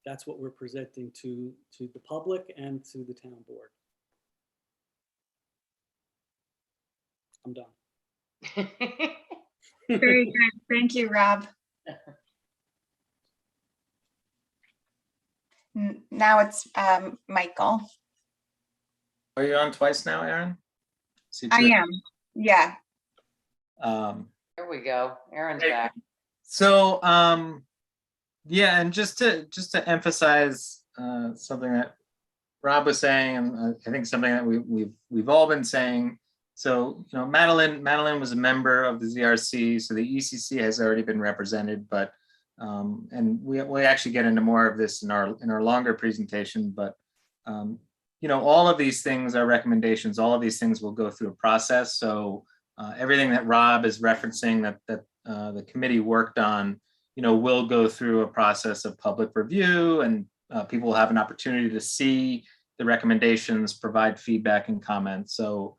that's what we're presenting to the public and to the town board. I'm done. Very good. Thank you, Rob. Now it's Michael. Are you on twice now, Aaron? I am. Yeah. There we go. Aaron's Hey. back. So yeah, and just to emphasize something that Rob was saying, and I think something that we've all been saying. So, you know, Madeline was a member of the ZRC, so the ECC has already been represented, but and we actually get into more of this in our longer presentation, but you know, all of these things are recommendations. All of these things will go through a process. So everything that Rob is referencing that the committee worked on, you know, will go through a process of public review, and people will have an opportunity to see the recommendations, provide feedback and comments. So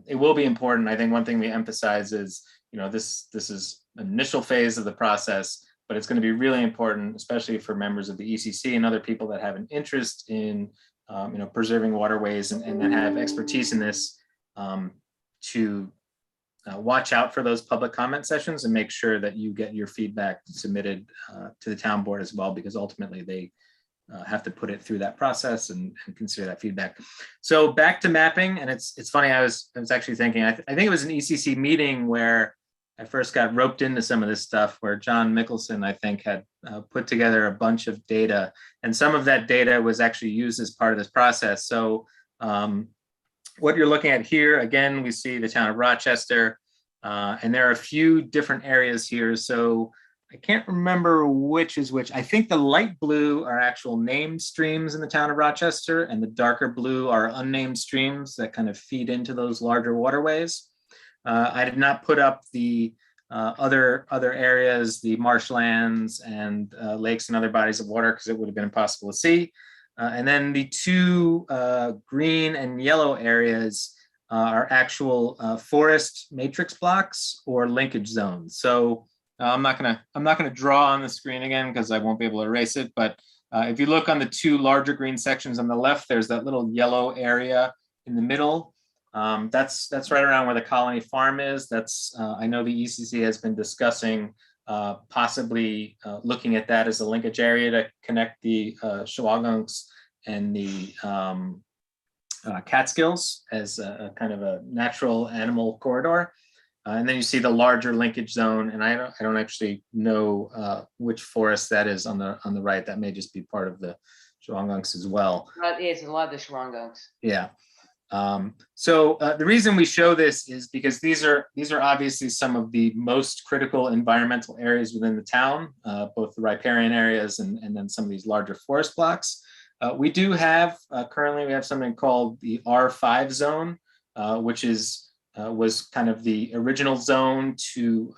it will be important. I think one thing we emphasize is, you know, this is an initial phase of the process, but it's going to be really important, especially for members of the ECC and other people that have an interest in, you know, preserving waterways and that have expertise in this, to watch out for those public comment sessions and make sure that you get your feedback submitted to the town board as well, because ultimately they have to put it through that process and consider that feedback. So back to mapping, and it's funny, I was actually thinking, I think it was an ECC meeting where I first got roped into some of this stuff, where John Mickelson, I think, had put together a bunch of data, and some of that data was actually used as part of this process. So what you're looking at here, again, we see the town of Rochester, and there are a few different areas here. So I can't remember which is which. I think the light blue are actual named streams in the town of Rochester, and the darker blue are unnamed streams that kind of feed into those larger waterways. I did not put up the other areas, the marshlands and lakes and other bodies of water, because it would have been impossible to see. And then the two green and yellow areas are actual forest matrix blocks or linkage zones. So I'm not gonna draw on the screen again because I won't be able to erase it. But if you look on the two larger green sections on the left, there's that little yellow area in the middle. That's right around where the Colony Farm is. That's I know the ECC has been discussing possibly looking at that as a linkage area to connect the Shawagunks and the Catskills as a kind of a natural animal corridor. And then you see the larger linkage zone, and I don't actually know which forest that is on the right. That may just be part of the Shawangunks as well. It's a lot of the Shawangunks. Yeah. So the reason we show this is because these are obviously some of the most critical environmental areas within the town, both the riparian areas and then some of these larger forest blocks. We do have currently we have something called the R5 zone, which was kind of the original zone to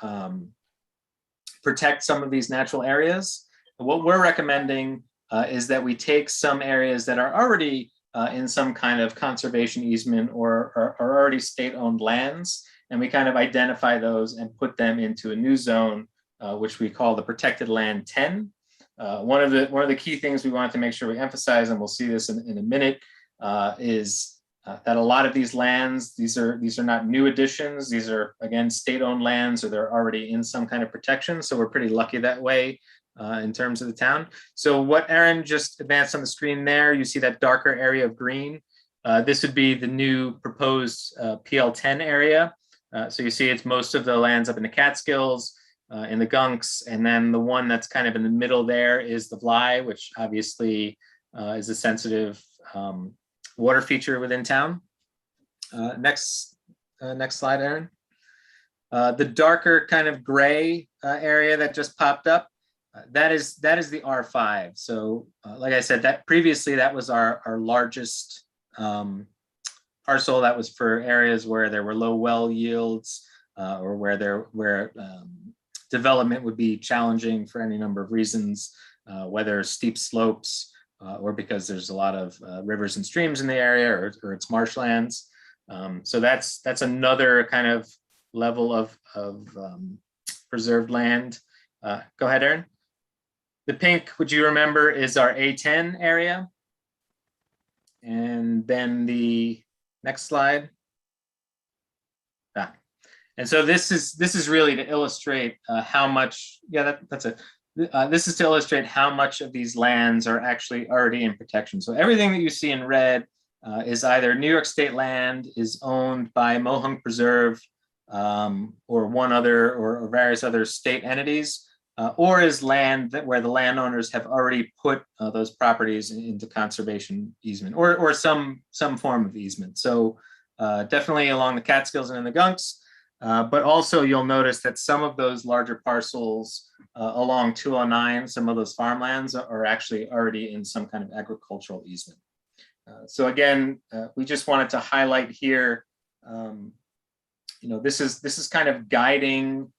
protect some of these natural areas. And what we're recommending is that we take some areas that are already in some kind of conservation easement or are already state-owned lands, and we kind of identify those and put them into a new zone, which we call the Protected Land 10. One of the key things we wanted to make sure we emphasize, and we'll see this in a minute, is that a lot of these lands, these are not new additions. These are, again, state-owned lands, or they're already in some kind of protection. So we're pretty lucky that way in terms of the town. So what Aaron just advanced on the screen there, you see that darker area of green. This would be the new proposed PL10 area. So you see it's most of the lands up in the Catskills, in the Gunks, and then the one that's kind of in the middle there is the Bly, which obviously is a sensitive water feature within town. Next slide, Aaron. The darker kind of gray area that just popped up, that is the R5. So like I said, that previously that was our largest parcel. That was for areas where there were low well yields or where development would be challenging for any number of reasons, whether steep slopes or because there's a lot of rivers and streams in the area, or it's marshlands. So that's another kind of level of preserved land. Go ahead, Aaron. The pink, would you remember, is our A10 area. And then the next slide. And so this is really to illustrate how much, that's it. This is to illustrate how much of these lands are actually already in protection. So everything that you see in red is either New York State land, is owned by Mohunk Preserve or one other or various other state entities, or is land where the landowners have already put those properties into conservation easement or some form of easement. So definitely along the Catskills and in the Gunks, but also you'll notice that some of those larger parcels along 209, some of those farmlands are actually already in some kind of agricultural easement. So again, we just wanted to highlight here, this is kind of guiding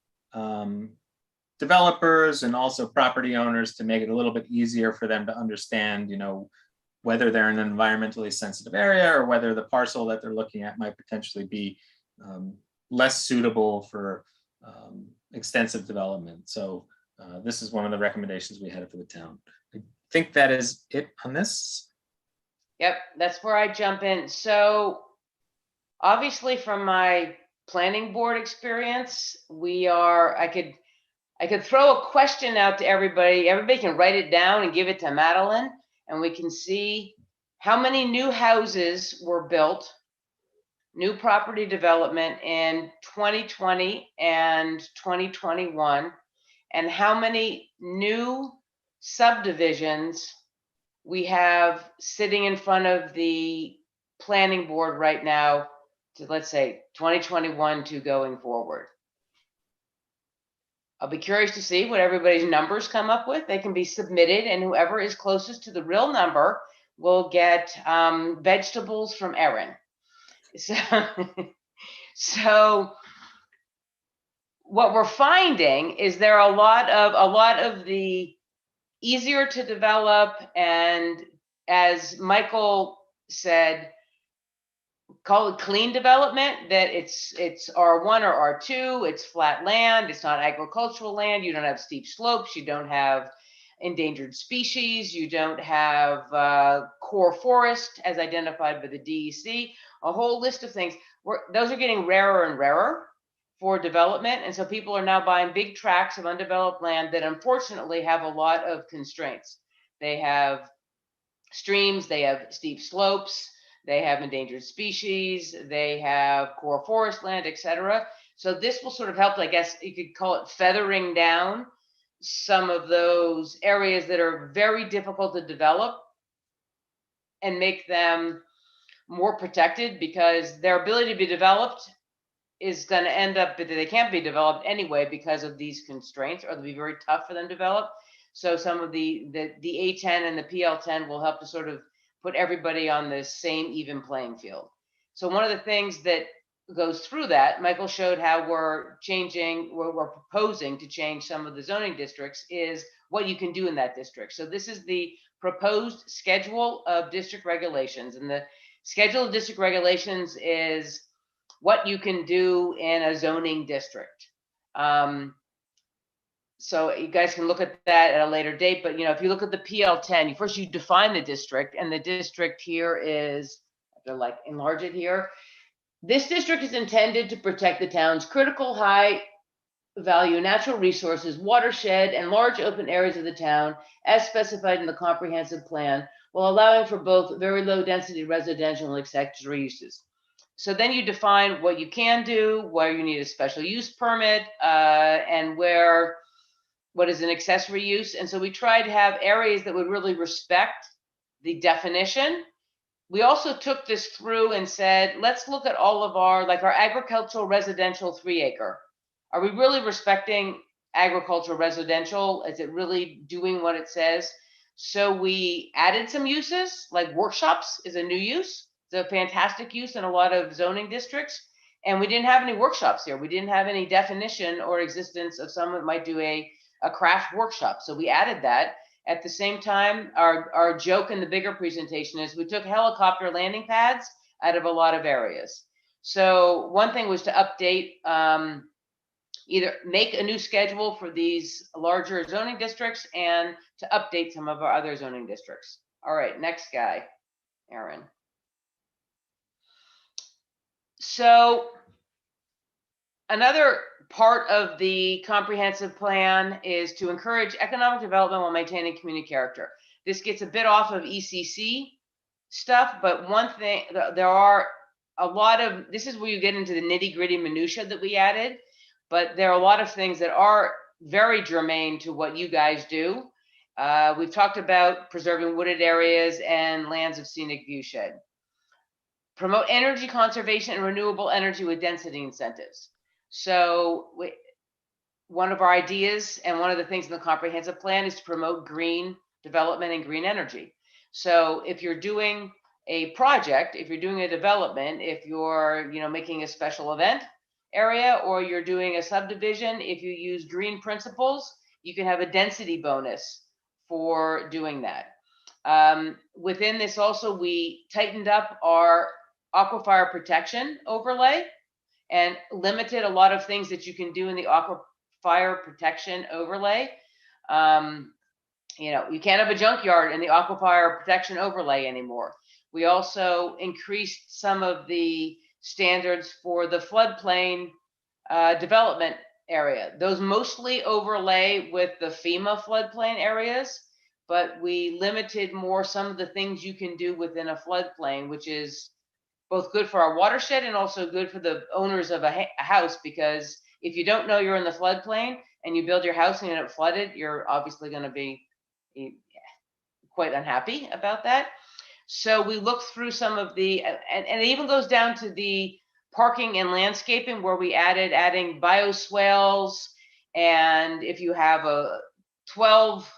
developers and also property owners to make it a little bit easier for them to understand, whether they're in an environmentally sensitive area or whether the parcel that they're looking at might potentially be less suitable for extensive development. So this is one of the recommendations we had for the town. I think that is it on this. Yep, that's where I jump in. So obviously from my planning board experience, I could throw a question out to everybody. Everybody can write it down and give it to Madeline, and we can see how many new houses were built, new property development in 2020 and 2021, and how many new subdivisions we have sitting in front of the planning board right now to, let's say, 2021 to going forward. I'll be curious to see what everybody's numbers come up with. They can be submitted, and whoever is closest to the real number will get vegetables from Erin. So what we're finding is there are a lot of the easier to develop, and as Michael said, call it clean development, that it's R1 or R2, it's flat land, it's not agricultural land, you don't have steep slopes, you don't have endangered species, you don't have core forest as identified by the DEC, a whole list of things. Those are getting rarer and rarer for development, and so people are now buying big tracts of undeveloped land that unfortunately have a lot of constraints. They have streams, they have steep slopes, they have endangered species, they have core forest land, etc. So this will sort of help, I guess you could call it, feathering down some of those areas that are very difficult to develop and make them more protected, because their ability to be developed is going to end up that they can't be developed anyway because of these constraints, or they'll be very tough for them to develop. So some of the A10 and the PL10 will help to sort of put everybody on the same even playing field. So one of the things that goes through that, Michael showed how we're proposing to change some of the zoning districts, is what you can do in that district. So this is the proposed schedule of district regulations, and the schedule of district regulations is what you can do in a zoning district. So you guys can look at that at a later date, but if you look at the PL10, first you define the district, and the district here is, like, enlarge it here. This district is intended to protect the town's critical high value natural resources, watershed, and large open areas of the town as specified in the comprehensive plan, while allowing for both very low density residential and accessory uses. So then you define what you can do, where you need a special use permit, and what is an accessory use. And so we tried to have areas that would really respect the definition. We also took this through and said, let's look at all of our agricultural residential 3 acre. Are we really respecting agricultural residential? Is it really doing what it says? So we added some uses, like workshops is a new use. It's a fantastic use in a lot of zoning districts. And we didn't have any workshops here. We didn't have any definition or existence of someone that might do a craft workshop. So we added that. At the same time, our joke in the bigger presentation is we took helicopter landing pads out of a lot of areas. So one thing was to update, either make a new schedule for these larger zoning districts and to update some of our other zoning districts. All right, next guy, Aaron. So another part of the comprehensive plan is to encourage economic development while maintaining community character. This gets a bit off of ECC stuff, but one thing, there are a lot of, this is where you get into the nitty gritty minutia that we added, but there are a lot of things that are very germane to what you guys do. We've talked about preserving wooded areas and lands of scenic viewshed. Promote energy conservation and renewable energy with density incentives. So one of our ideas and one of the things in the comprehensive plan is to promote green development and green energy. So if you're doing a project, if you're doing a development, if you're making a special event area or you're doing a subdivision, if you use green principles, you can have a density bonus for doing that. Within this also, we tightened up our aquifer protection overlay and limited a lot of things that you can do in the aquifer protection overlay. You can't have a junkyard in the aquifer protection overlay anymore. We also increased some of the standards for the floodplain development area. Those mostly overlay with the FEMA floodplain areas, but we limited more some of the things you can do within a floodplain, which is both good for our watershed and also good for the owners of a house, because if you don't know you're in the floodplain and you build your house and you end up flooded, you're obviously going to be quite unhappy about that. So we looked through some of the, and it even goes down to the parking and landscaping, where we adding bioswales, and if you have a 12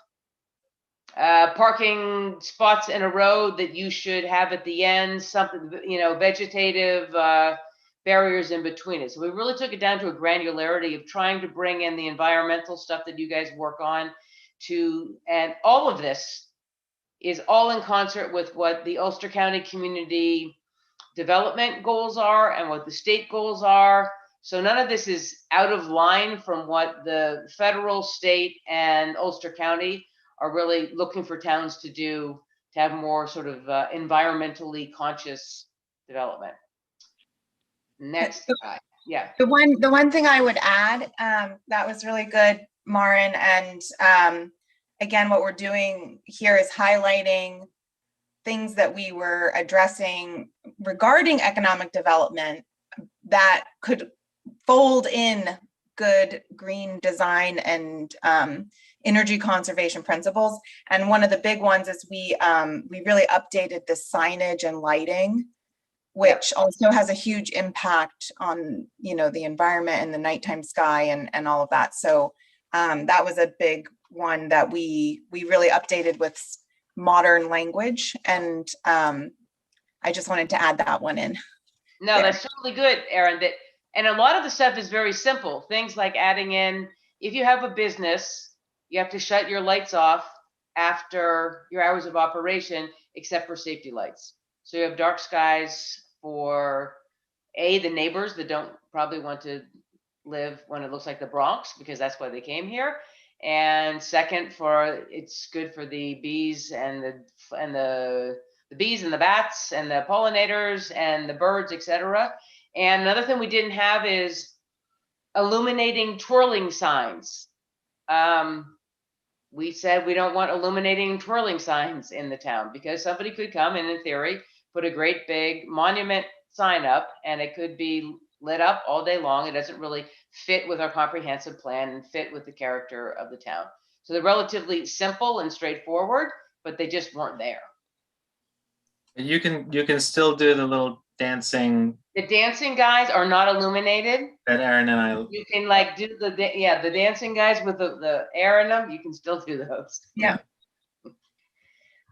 parking spots in a row, that you should have at the end something, vegetative barriers in between it. So we really took it down to a granularity of trying to bring in the environmental stuff that you guys work on and all of this is all in concert with what the Ulster County community development goals are and what the state goals are. So none of this is out of line from what the federal, state, and Ulster County are really looking for towns to do, to have more sort of environmentally conscious development. Next guy. Yeah. The one thing I would add, that was really good, Marin, and again, what we're doing here is highlighting things that we were addressing regarding economic development that could fold in good green design and energy conservation principles. And one of the big ones is we really updated the signage and lighting, which also has a huge impact on the environment and the nighttime sky and all of that. So that was a big one that we really updated with modern language, and I just wanted to add that one in. No, there. That's totally good, Aaron. And a lot of the stuff is very simple. Things like adding in, if you have a business, you have to shut your lights off after your hours of operation, except for safety lights. So you have dark skies for the neighbors that don't probably want to live when it looks like the Bronx, because that's why they came here. And second, it's good for the bees and the bees and the bats and the pollinators and the birds, etc. And another thing we didn't have is illuminating twirling signs. we said we don't want illuminating and twirling signs in the town because somebody could come and in theory, put a great big monument sign up and it could be lit up all day long. It doesn't really fit with our comprehensive plan and fit with the character of the town. So they're relatively simple and straightforward, but they just weren't there. You can still do the little dancing The dancing guys are not illuminated. that Aaron and I. You can like do the dancing guys with the air in them. You can still do those. Yeah.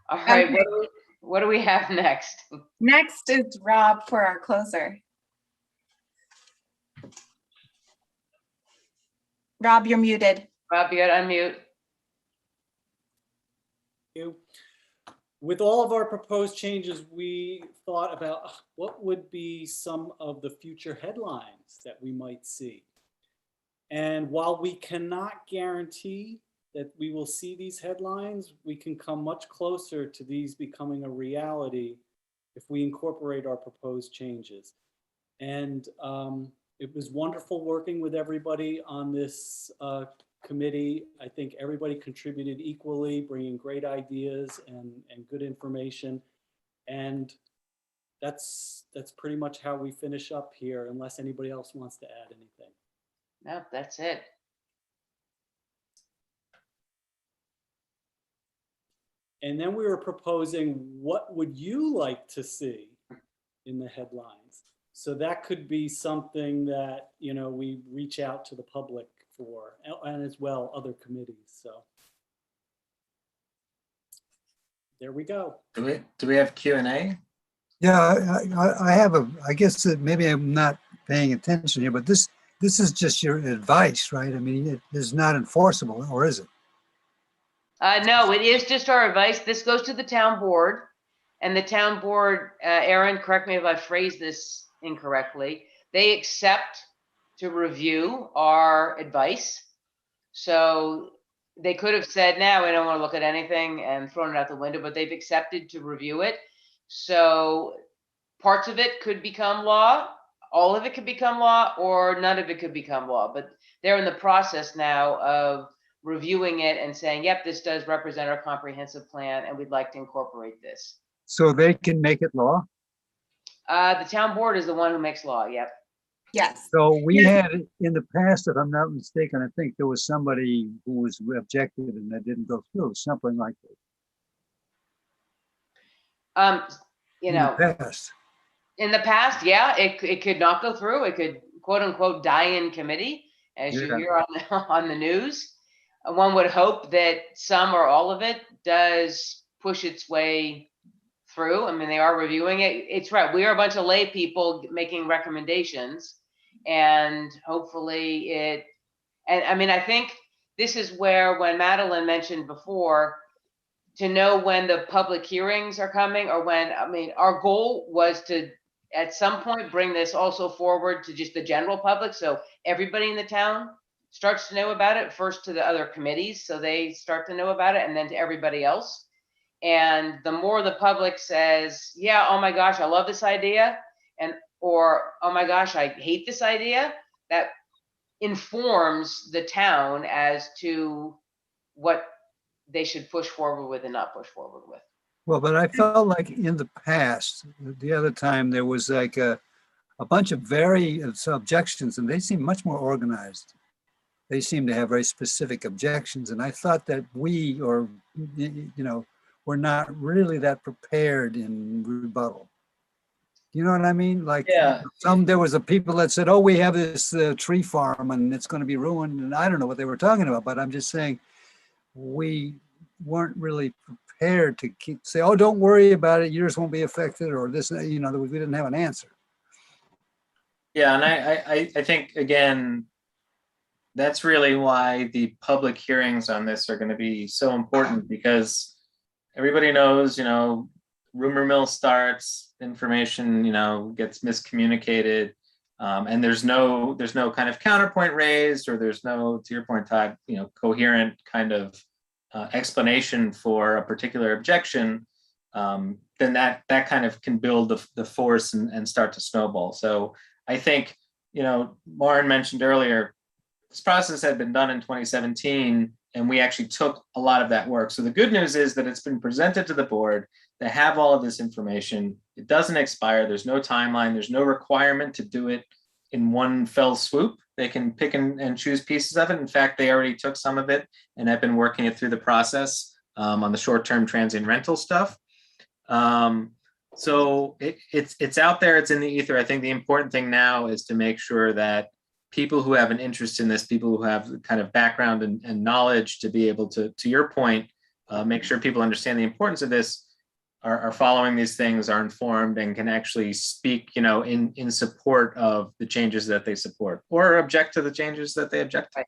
All right, Okay. what do we have next? Next is Rob for our closer. Rob, you're muted. Rob, you got to unmute. You. With all of our proposed changes, we thought about what would be some of the future headlines that we might see. And while we cannot guarantee that we will see these headlines, we can come much closer to these becoming a reality if we incorporate our proposed changes. And it was wonderful working with everybody on this committee. I think everybody contributed equally, bringing great ideas and good information. And that's pretty much how we finish up here, unless anybody else wants to add anything. No, that's it. And then we were proposing, what would you like to see in the headlines? So that could be something that, you know, we reach out to the public for, and as well other committees. So there we go. Do we have Q&A? Yeah, I have I guess that maybe I'm not paying attention here, but this is just your advice, right? I mean, it is not enforceable, or is it? No, it is just our advice. This goes to the town board, and the town board, Aaron, correct me if I phrased this incorrectly, they accept to review our advice. So they could have said, "No, we don't want to look at anything," and thrown it out the window, but they've accepted to review it. So parts of it could become law, all of it could become law, or none of it could become law. But they're in the process now of reviewing it and saying, yep, this does represent our comprehensive plan and we'd like to incorporate this. So they can make it law? The town board is the one who makes law, yep. Yes. So we had in the past, if I'm not mistaken, I think there was somebody who was objected and that didn't go through, something like that. You know, in the past, yeah, it could not go through. It could, quote unquote, die in committee, as you hear on the news. One would hope that some or all of it does push its way through. I mean, they are reviewing it. It's right. We are a bunch of lay people making recommendations, and hopefully it, and I mean, I think this is where, when Madeline mentioned before, to know when the public hearings are coming, or when, I mean, our goal was to, at some point, bring this also forward to just the general public. So everybody in the town starts to know about it, first to the other committees, so they start to know about it, and then to everybody else. And the more the public says, yeah, oh my gosh, I love this idea, and, or, oh my gosh, I hate this idea, that informs the town as to what they should push forward with and not push forward with. Well, but I felt like in the past, the other time, there was like a bunch of various objections, and they seemed much more organized. They seem to have very specific objections. And I thought that we, or, you know, were not really that prepared in rebuttal. You know what I mean? Like, yeah. There was a people that said, oh, we have this tree farm and it's going to be ruined. And I don't know what they were talking about, but I'm just saying we weren't really prepared to say, oh, don't worry about it. Yours won't be affected, or this, you know, we didn't have an answer. Yeah. And I think, again, that's really why the public hearings on this are going to be so important, because everybody knows, you know, rumor mill starts, information, you know, gets miscommunicated, and there's no kind of counterpoint raised, or there's no, to your point, Todd, you know, coherent kind of explanation for a particular objection. Then that kind of can build the force and start to snowball. So I think, you know, Lauren mentioned earlier, this process had been done in 2017, and we actually took a lot of that work. So the good news is that it's been presented to the board. They have all of this information. It doesn't expire. There's no timeline. There's no requirement to do it in one fell swoop. They can pick and choose pieces of it. In fact, they already took some of it and have been working it through the process on the short-term transient rental stuff. So it's out there, it's in the ether. I think the important thing now is to make sure that people who have an interest in this, people who have kind of background and knowledge to be able to your point, make sure people understand the importance of this, are following these things, are informed, and can actually speak, in support of the changes that they support, or object to the changes that they object to.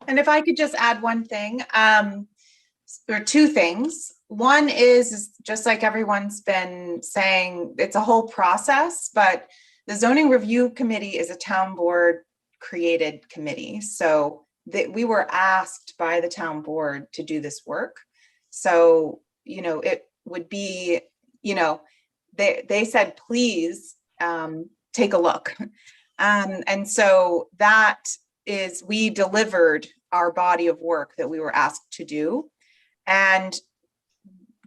And if I could just add one thing, or two things. One is just like everyone's been saying, it's a whole process, but the zoning review committee is a town board created committee. So that we were asked by the town board to do this work. So, it would be, they said, please take a look. And so that is, we delivered our body of work that we were asked to do. And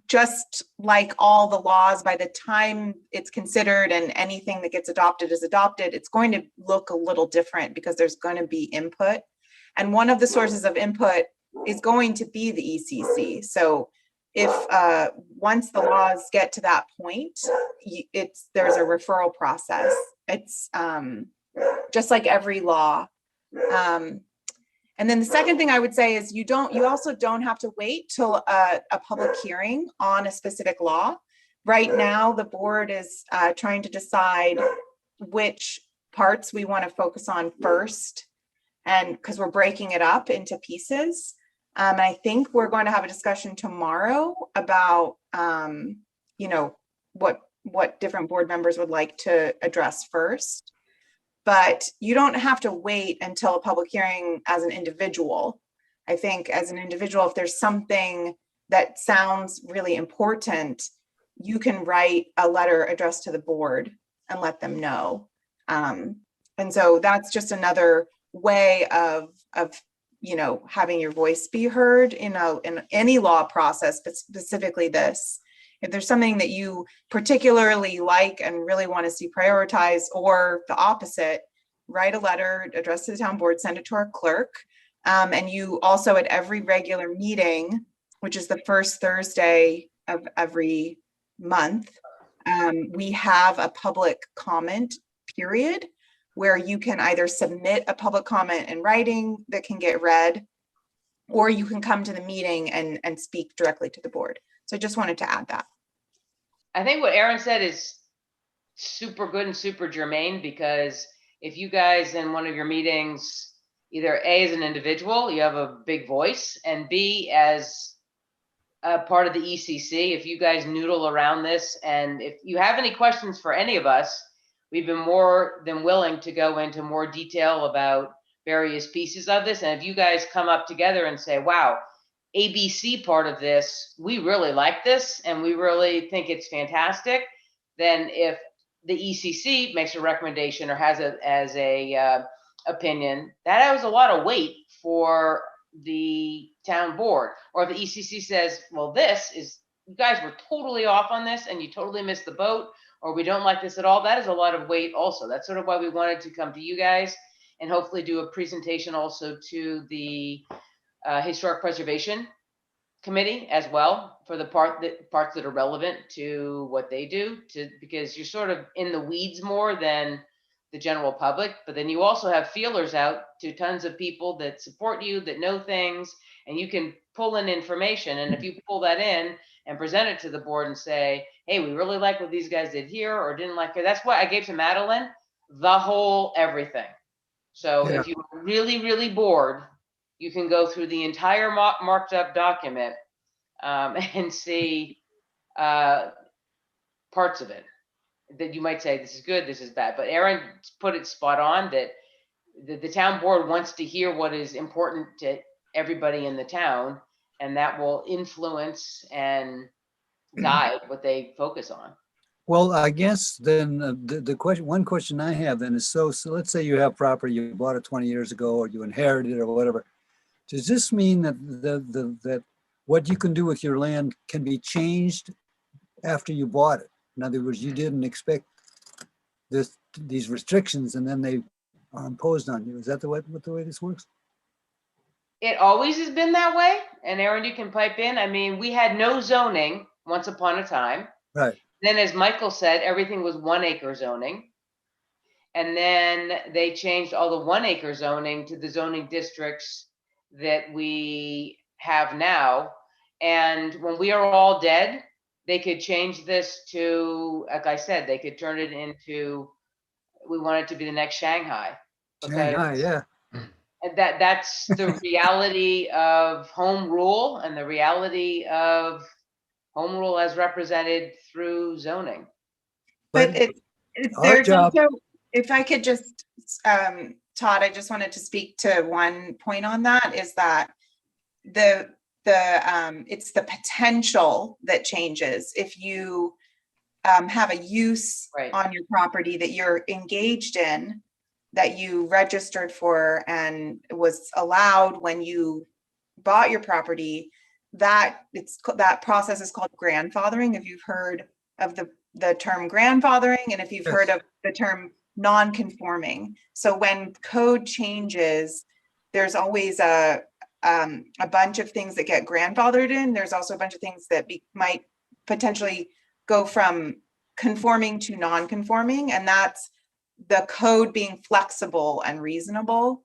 just like all the laws, by the time it's considered and anything that gets adopted is adopted, it's going to look a little different because there's going to be input. And one of the sources of input is going to be the ECC. So if once the laws get to that point, there's a referral process. It's just like every law. And then the second thing I would say is you also don't have to wait till a public hearing on a specific law. Right now, the board is trying to decide which parts we want to focus on first, and because we're breaking it up into pieces. And I think we're going to have a discussion tomorrow about, what different board members would like to address first. But you don't have to wait until a public hearing as an individual. I think as an individual, if there's something that sounds really important, you can write a letter addressed to the board and let them know. And so that's just another way of having your voice be heard in any law process, but specifically this. If there's something that you particularly like and really want to see prioritized, or the opposite, write a letter addressed to the town board, send it to our clerk. And you also, at every regular meeting, which is the first Thursday of every month, we have a public comment period where you can either submit a public comment in writing that can get read, or you can come to the meeting and speak directly to the board. So I just wanted to add that. I think what Aaron said is super good and super germane, because if you guys in one of your meetings, either A, as an individual, you have a big voice, and B, as a part of the ECC, if you guys noodle around this, and if you have any questions for any of us, we've been more than willing to go into more detail about various pieces of this. And if you guys come up together and say, wow, ABC part of this, we really like this and we really think it's fantastic, then if the ECC makes a recommendation or has a opinion, that has a lot of weight for the town board. Or if the ECC says, well, this is, you guys were totally off on this and you totally missed the boat, or we don't like this at all, that is a lot of weight also. That's sort of why we wanted to come to you guys and hopefully do a presentation also to the Historic Preservation Committee as well, for the parts that are relevant to what they do, because you're sort of in the weeds more than the general public. But then you also have feelers out to tons of people that support you, that know things, and you can pull in information. And if you pull that in and present it to the board and say, hey, we really like what these guys did here or didn't like it, that's why I gave to Madeline the whole everything. So if you're really, really bored, you can go through the entire marked up document and see parts of it that you might say, this is good, this is bad. But Aaron put it spot on, that the town board wants to hear what is important to everybody in the town, and that will influence and guide what they focus on. Well, I guess then the question, one question I have then is, so let's say you have property, you bought it 20 years ago, or you inherited it or whatever. Does this mean that that what you can do with your land can be changed after you bought it? In other words, you didn't expect these restrictions and then they are imposed on you. Is that the way this works? It always has been that way. And Aaron, you can pipe in. I mean, we had no zoning once upon a time. Right. Then, as Michael said, everything was 1 acre zoning. And then they changed all the 1 acre zoning to the zoning districts that we have now. And when we are all dead, they could change this to, like I said, they could turn it into, we want it to be the next Shanghai. Shanghai, yeah. And that's the reality of home rule and the reality of home rule as represented through zoning. But our there's job- also, if I could just, Todd, I just wanted to speak to one point on that, is that it's the potential that changes. If you have a use Right. on your property that you're engaged in, that you registered for and was allowed when you bought your property, that process is called grandfathering. If you've heard of the term grandfathering, and if you've heard of the term non-conforming. So when code changes, there's always a bunch of things that get grandfathered in. There's also a bunch of things that might potentially go from conforming to non-conforming, and that's the code being flexible and reasonable.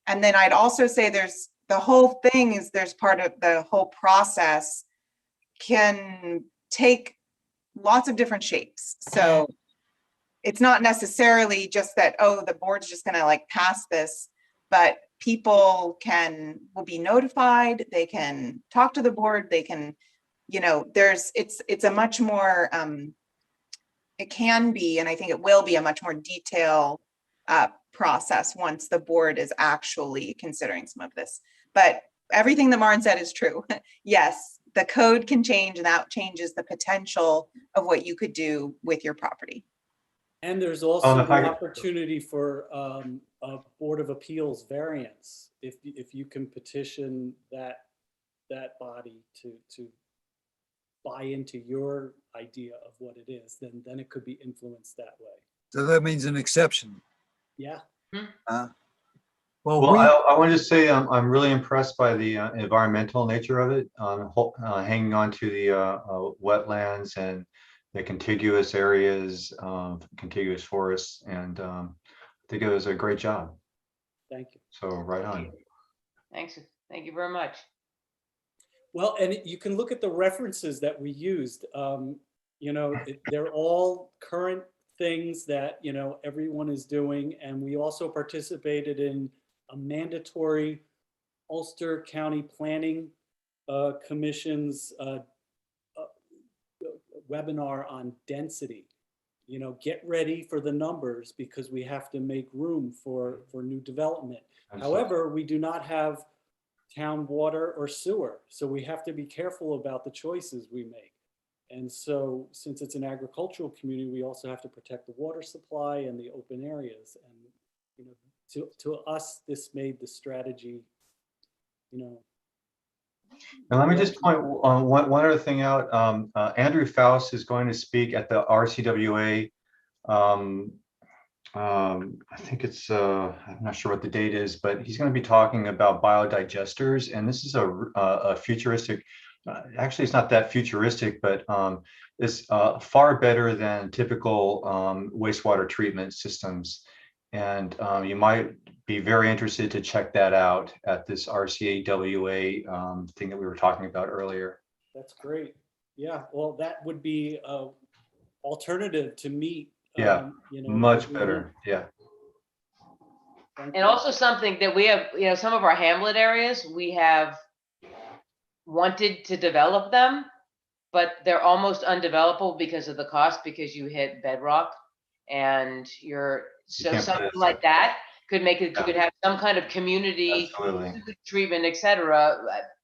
And then I'd also say there's the whole thing is there's part of the whole process can take lots of different shapes. So it's not necessarily just that, oh, the board's just gonna like pass this, but people will be notified, they can talk to the board, they can, it's a much more, it can be, and I think it will be a much more detailed process once the board is actually considering some of this. But everything that Maren said is true. Yes, the code can change, and that changes the potential of what you could do with your property. And there's also the opportunity for a Board of Appeals variance if you can petition that body to buy into your idea of what it is, then it could be influenced that way. So that means an exception. Yeah. Well, I want to say I'm really impressed by the environmental nature of it, hanging on to the wetlands and the contiguous areas, contiguous forests, and I think it was a great job. Thank you. So right on. Thanks. Thank you very much. Well, and you can look at the references that we used. They're all current things that, everyone is doing. And we also participated in a mandatory Ulster County Planning Commission's webinar on density. Get ready for the numbers because we have to make room for new development. Absolutely. However, we do not have town water or sewer. So we have to be careful about the choices we make. And so since it's an agricultural community, we also have to protect the water supply and the open areas. And, to us, this made the strategy, And let me just point one other thing out. Andrew Faust is going to speak at the RCWA. I think it's, I'm not sure what the date is, but he's going to be talking about biodigesters. And this is a futuristic, actually it's not that futuristic, but it's far better than typical wastewater treatment systems. And you might be very interested to check that out at this RCAWA thing that we were talking about earlier. That's great. Yeah, well, that would be an alternative to meat. Yeah, much better. Yeah. And also something that we have, some of our hamlet areas, we have wanted to develop them, but they're almost undevelopable because of the cost, because you hit bedrock and something like that could make it, you could have some kind of community treatment, et cetera,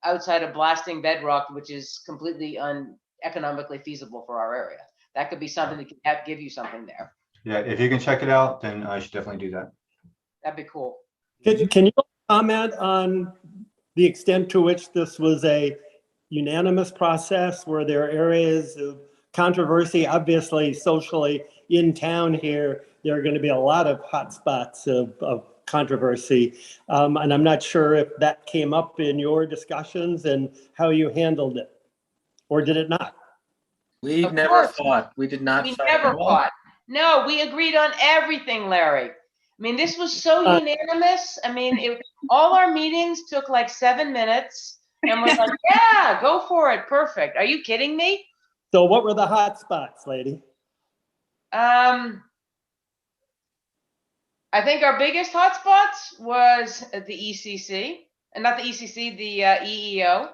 outside of blasting bedrock, which is completely uneconomically feasible for our area. That could be something that can give you something there. Yeah, if you can check it out, then I should definitely do that. That'd be cool. Can you comment on the extent to which this was a unanimous process? Were there areas of controversy? Obviously, socially in town here, there are going to be a lot of hot spots of controversy. And I'm not sure if that came up in your discussions and how you handled it, or did it not? We Of never course. fought. We did not We fight never at all. fought. No, we agreed on everything, Larry. I mean, this was so unanimous. I mean, all our meetings took like 7 minutes, and we're like, yeah, go for it. Perfect. Are you kidding me? So what were the hot spots, lady? I think our biggest hotspots was the ECC, and not the ECC, the EEO.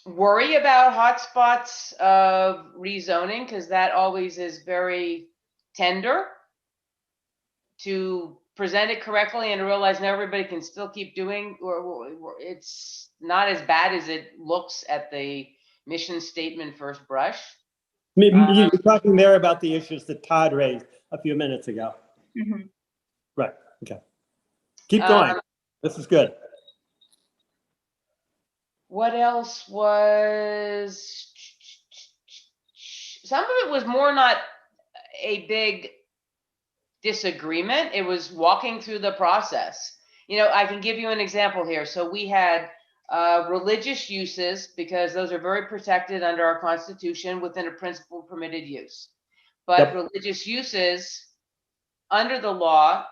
Worry about hotspots of rezoning, because that always is very tender to present it correctly and to realize now everybody can still keep doing, or it's not as bad as it looks at the mission statement first brush. I mean, you're talking there about the issues that Todd raised a few minutes ago. Mhm. Right, okay. Keep going. This is good. What else was, some of it was more not a big disagreement. It was walking through the process. You know, I can give you an example here. So we had religious uses, because those are very protected under our Constitution within a principal permitted use. But religious uses under the law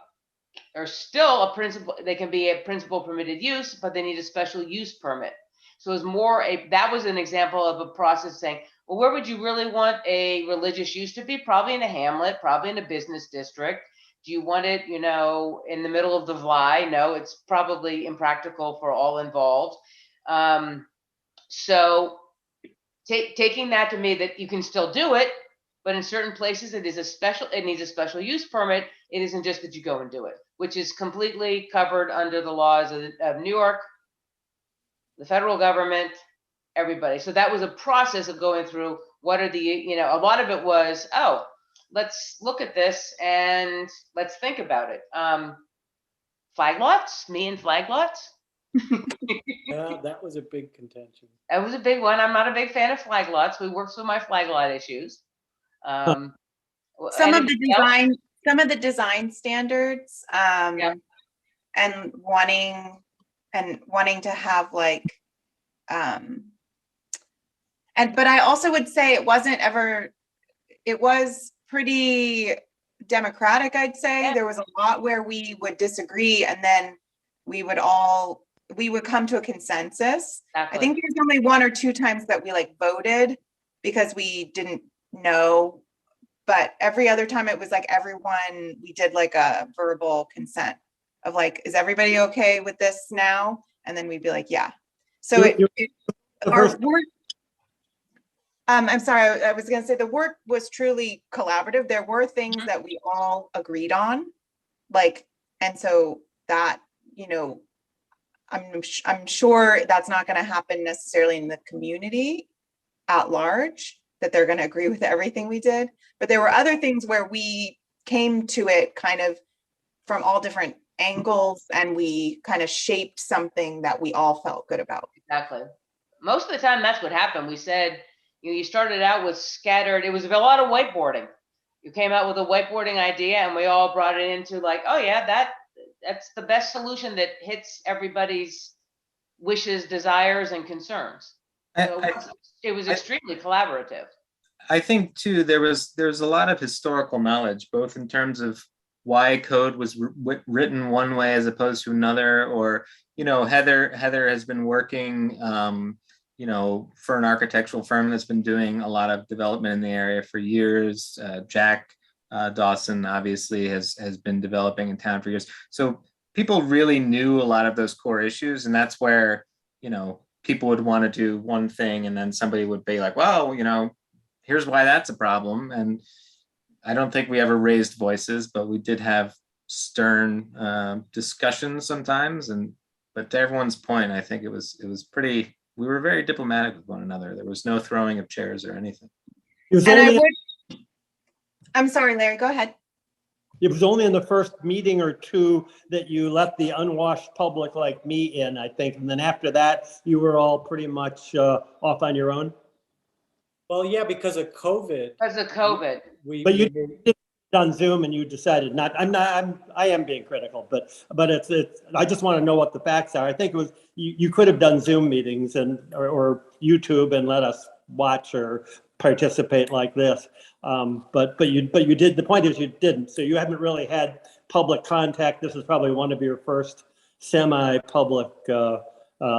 are still a principal, they can be a principal permitted use, but they need a special use permit. So it's more that was an example of a process saying, well, where would you really want a religious use to be? Probably in a hamlet, probably in a business district. Do you want it, you know, in the middle of the Vly? No, it's probably impractical for all involved. So taking that to me that you can still do it, but in certain places it needs a special use permit. It isn't just that you go and do it, which is completely covered under the laws of New York, the federal government, everybody. So that was a process of going through what are the, you know, a lot of it was, oh, let's look at this and let's think about it. Flag lots, me and flag lots. Yeah, that was a big contention. That was a big one. I'm not a big fan of flag lots. We worked through my flag lot issues. Some of the design standards, and wanting to have like, but I also would say it was pretty democratic, I'd say. Yeah. There was a lot where we would disagree, and then we would come to a consensus. Exactly. I think there's only 1 or 2 times that we like voted because we didn't know, but every other time it was like we did like a verbal consent of like, is everybody okay with this now? And then we'd be like, yeah. So our work, I'm sorry, I was gonna say the work was truly collaborative. There were things that we all agreed on, like, and so that, you know, I'm sure that's not gonna happen necessarily in the community at large, that they're gonna agree with everything we did. But there were other things where we came to it kind of from all different angles, and we kind of shaped something that we all felt good about. Exactly. Most of the time, that's what happened. We said, you know, you started out with scattered, it was a lot of whiteboarding. You came out with a whiteboarding idea, and we all brought it into like, oh yeah, that's the best solution that hits everybody's wishes, desires, and concerns. So it was extremely collaborative. I think too, there's a lot of historical knowledge, both in terms of why code was written one way as opposed to another, or, you know, Heather has been working, you know, for an architectural firm that's been doing a lot of development in the area for years. Jack Dawson obviously has been developing in town for years. So people really knew a lot of those core issues, and that's where, you know, people would want to do one thing and then somebody would be like, well, you know, here's why that's a problem. And I don't think we ever raised voices, but we did have stern discussions sometimes. But to everyone's point, I think it was pretty, we were very diplomatic with one another. There was no throwing of chairs or anything. And I'm sorry, Larry, go ahead. It was only in the first meeting or two that you let the unwashed public like me in, I think. And then after that, you were all pretty much off on your own. Well, yeah, because of COVID. Because of COVID. But you did it on Zoom and you decided not, I am being critical, but it's, I just want to know what the facts are. I think it was, you could have done Zoom meetings or YouTube and let us watch or participate like this. But you did, the point is you didn't. So you haven't really had public contact. This is probably one of your first semi-public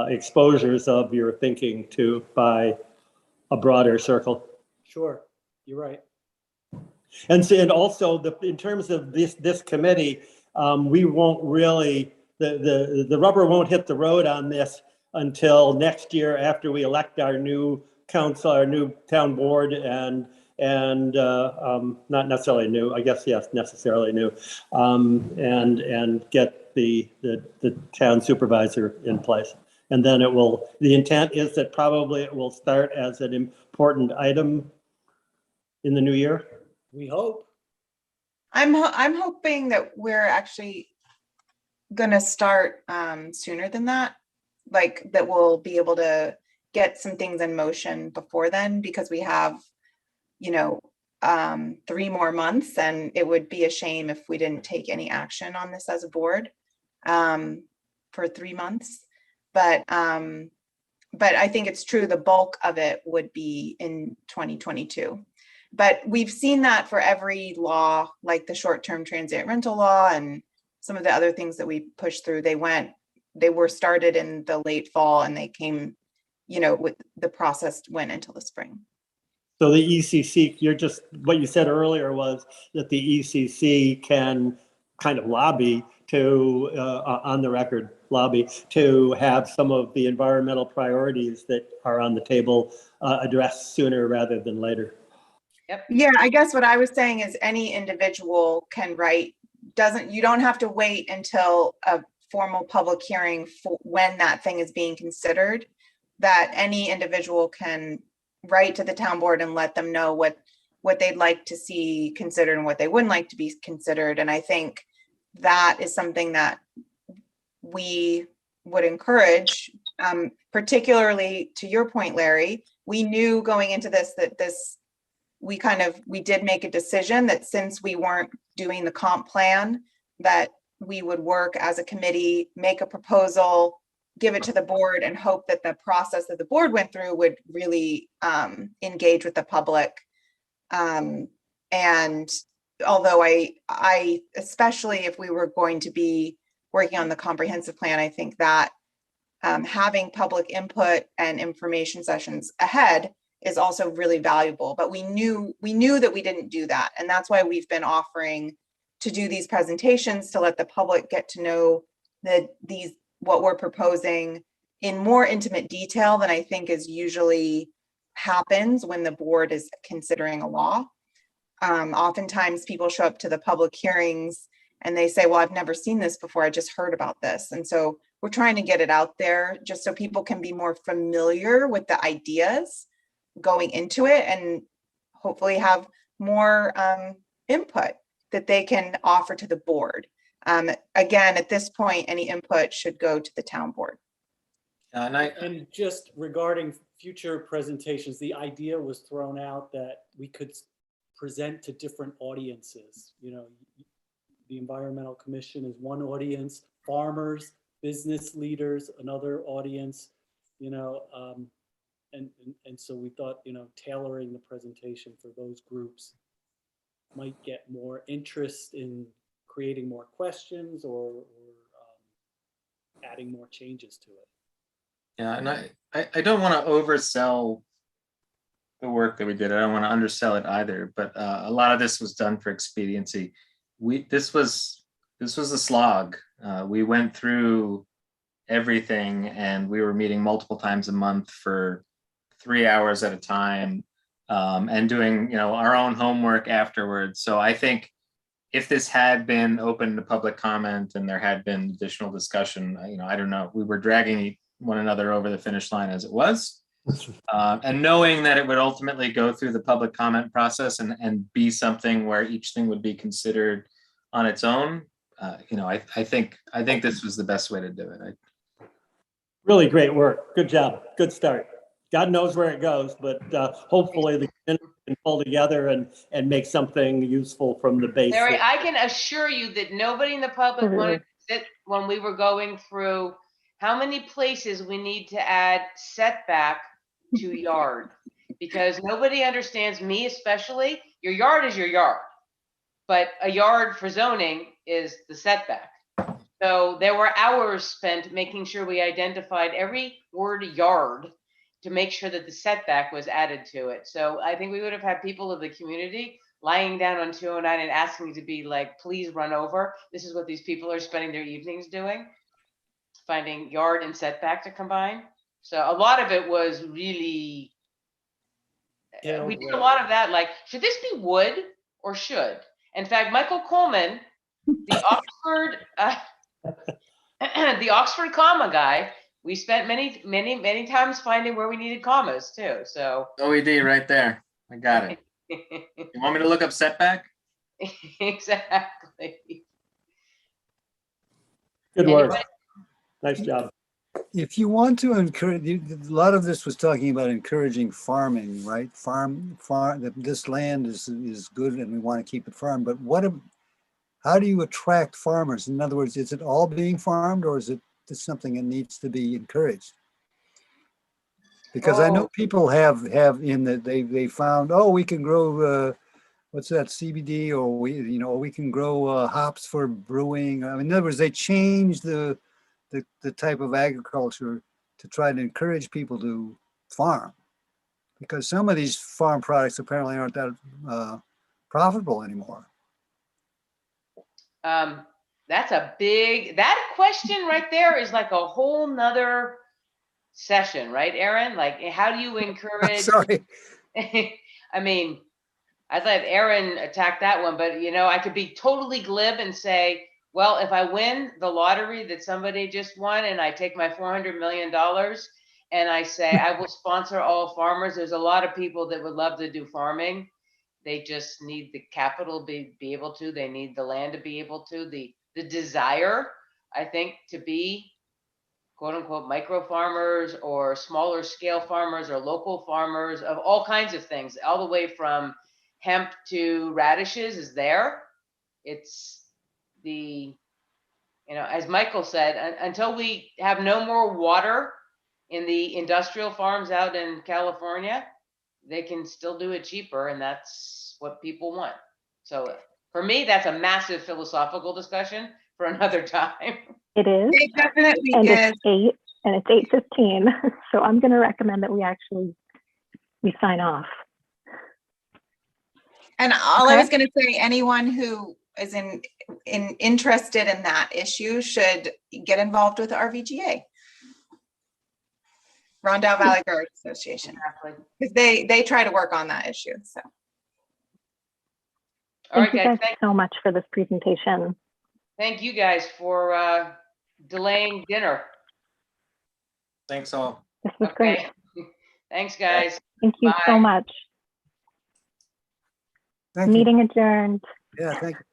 exposures of your thinking by a broader circle. Sure, you're right. And so, and also in terms of this committee, we won't really, the rubber won't hit the road on this until next year after we elect our new council, our new town board, and not necessarily new, I guess, yes, necessarily new, and get the town supervisor in place. And then it will, the intent is that probably it will start as an important item in the new year. We hope. I'm hoping that we're actually gonna start sooner than that. Like that we'll be able to get some things in motion before then, because we have, 3 more months, and it would be a shame if we didn't take any action on this as a board for 3 months. But I think it's true, the bulk of it would be in 2022. But we've seen that for every law, like the short-term transient rental law and some of the other things that we pushed through, they were started in the late fall and they came, with the process went until the spring. So the ECC, what you said earlier was that the ECC can kind of lobby to, on the record, lobby to have some of the environmental priorities that are on the table addressed sooner rather than later. Yep. Yeah, I guess what I was saying is any individual can write, you don't have to wait until a formal public hearing for when that thing is being considered, that any individual can write to the town board and let them know what they'd like to see considered and what they wouldn't like to be considered. And I think that is something that we would encourage, particularly to your point, Larry. We knew going into this that we did make a decision that since we weren't doing the comp plan, that we would work as a committee, make a proposal, give it to the board, and hope that the process that the board went through would really engage with the public. And although I, especially if we were going to be working on the comprehensive plan, I think that having public input and information sessions ahead is also really valuable. But we knew that we didn't do that. And that's why we've been offering to do these presentations to let the public get to know what we're proposing in more intimate detail than I think is usually happens when the board is considering a law. Oftentimes people show up to the public hearings and they say, well, I've never seen this before, I just heard about this. And so we're trying to get it out there just so people can be more familiar with the ideas going into it and hopefully have more input that they can offer to the board. Again, at this point, any input should go to the town board. And just regarding future presentations, the idea was thrown out that we could present to different audiences. The Environmental Commission is one audience, farmers, business leaders, another audience, and so we thought, tailoring the presentation for those groups might get more interest in creating more questions or adding more changes to it. Yeah, and I don't want to oversell the work that we did. I don't want to undersell it either, but a lot of this was done for expediency. This was a slog. We went through everything and we were meeting multiple times a month for 3 hours at a time, and doing our own homework afterwards. So I think if this had been open to public comment and there had been additional discussion, I don't know, we were dragging one another over the finish line as it was. And knowing that it would ultimately go through the public comment process and be something where each thing would be considered on its own, I think this was the best way to do it. Really great work. Good job. Good start. God knows where it goes, but hopefully the community can pull together and make something useful from the base. Larry, I can assure you that nobody in the public Mhm. wanted to sit when we were going through how many places we need to add setback to yard. Because nobody understands, me especially, your yard is your yard. But a yard for zoning is the setback. So there were hours spent making sure we identified every word yard to make sure that the setback was added to it. So I think we would have had people of the community lying down on 209 and asking to be like, please run over. This is what these people are spending their evenings doing, finding yard and setback to combine. So a lot of it was really, we did a lot of that, like, should this be wood or should? In fact, Michael Coleman, the Oxford, the Oxford comma guy, we spent many times finding where we needed commas too. So OED right there. I got it. You want me to look up setback? exactly. Good work. Anybody? Nice job. If you want to encourage, a lot of this was talking about encouraging farming, right? This land is good and we want to keep it farmed, but how do you attract farmers? In other words, is it all being farmed or is it just something that needs to be encouraged? Because I know people have in that they found, oh, we can grow, what's that, CBD, or we can grow hops for brewing. I mean, in other words, they change the type of agriculture to try to encourage people to farm, because some of these farm products apparently aren't that profitable anymore. That question right there is like a whole nother session, right, Aaron? Like, how do you encourage? Sorry. I mean, I'd let Aaron attack that one, but I could be totally glib and say, well, if I win the lottery that somebody just won and I take my $400 million and I say, I will sponsor all farmers. There's a lot of people that would love to do farming. They just need the capital to be able to, they need the land to be able to, the desire, I think, to be quote unquote micro farmers or smaller scale farmers or local farmers of all kinds of things, all the way from hemp to radishes is there. It's as Michael said, until we have no more water in the industrial farms out in California, they can still do it cheaper, and that's what people want. So for me, that's a massive philosophical discussion for another time. It is. It definitely And is. it's 8:15. So I'm going to recommend that we sign off. And all I Okay. was going to say, anyone who is interested in that issue should get involved with the RVGA, Rondout Valley Growers Association, Exactly. because they try to work on that issue. So All Thank right, you guys. guys so much for this presentation. Thank you guys for delaying dinner. Thanks all. This was great. Okay. Thanks, guys. Thank you Bye. so much. Thank you. Meeting adjourned. Yeah, thank you.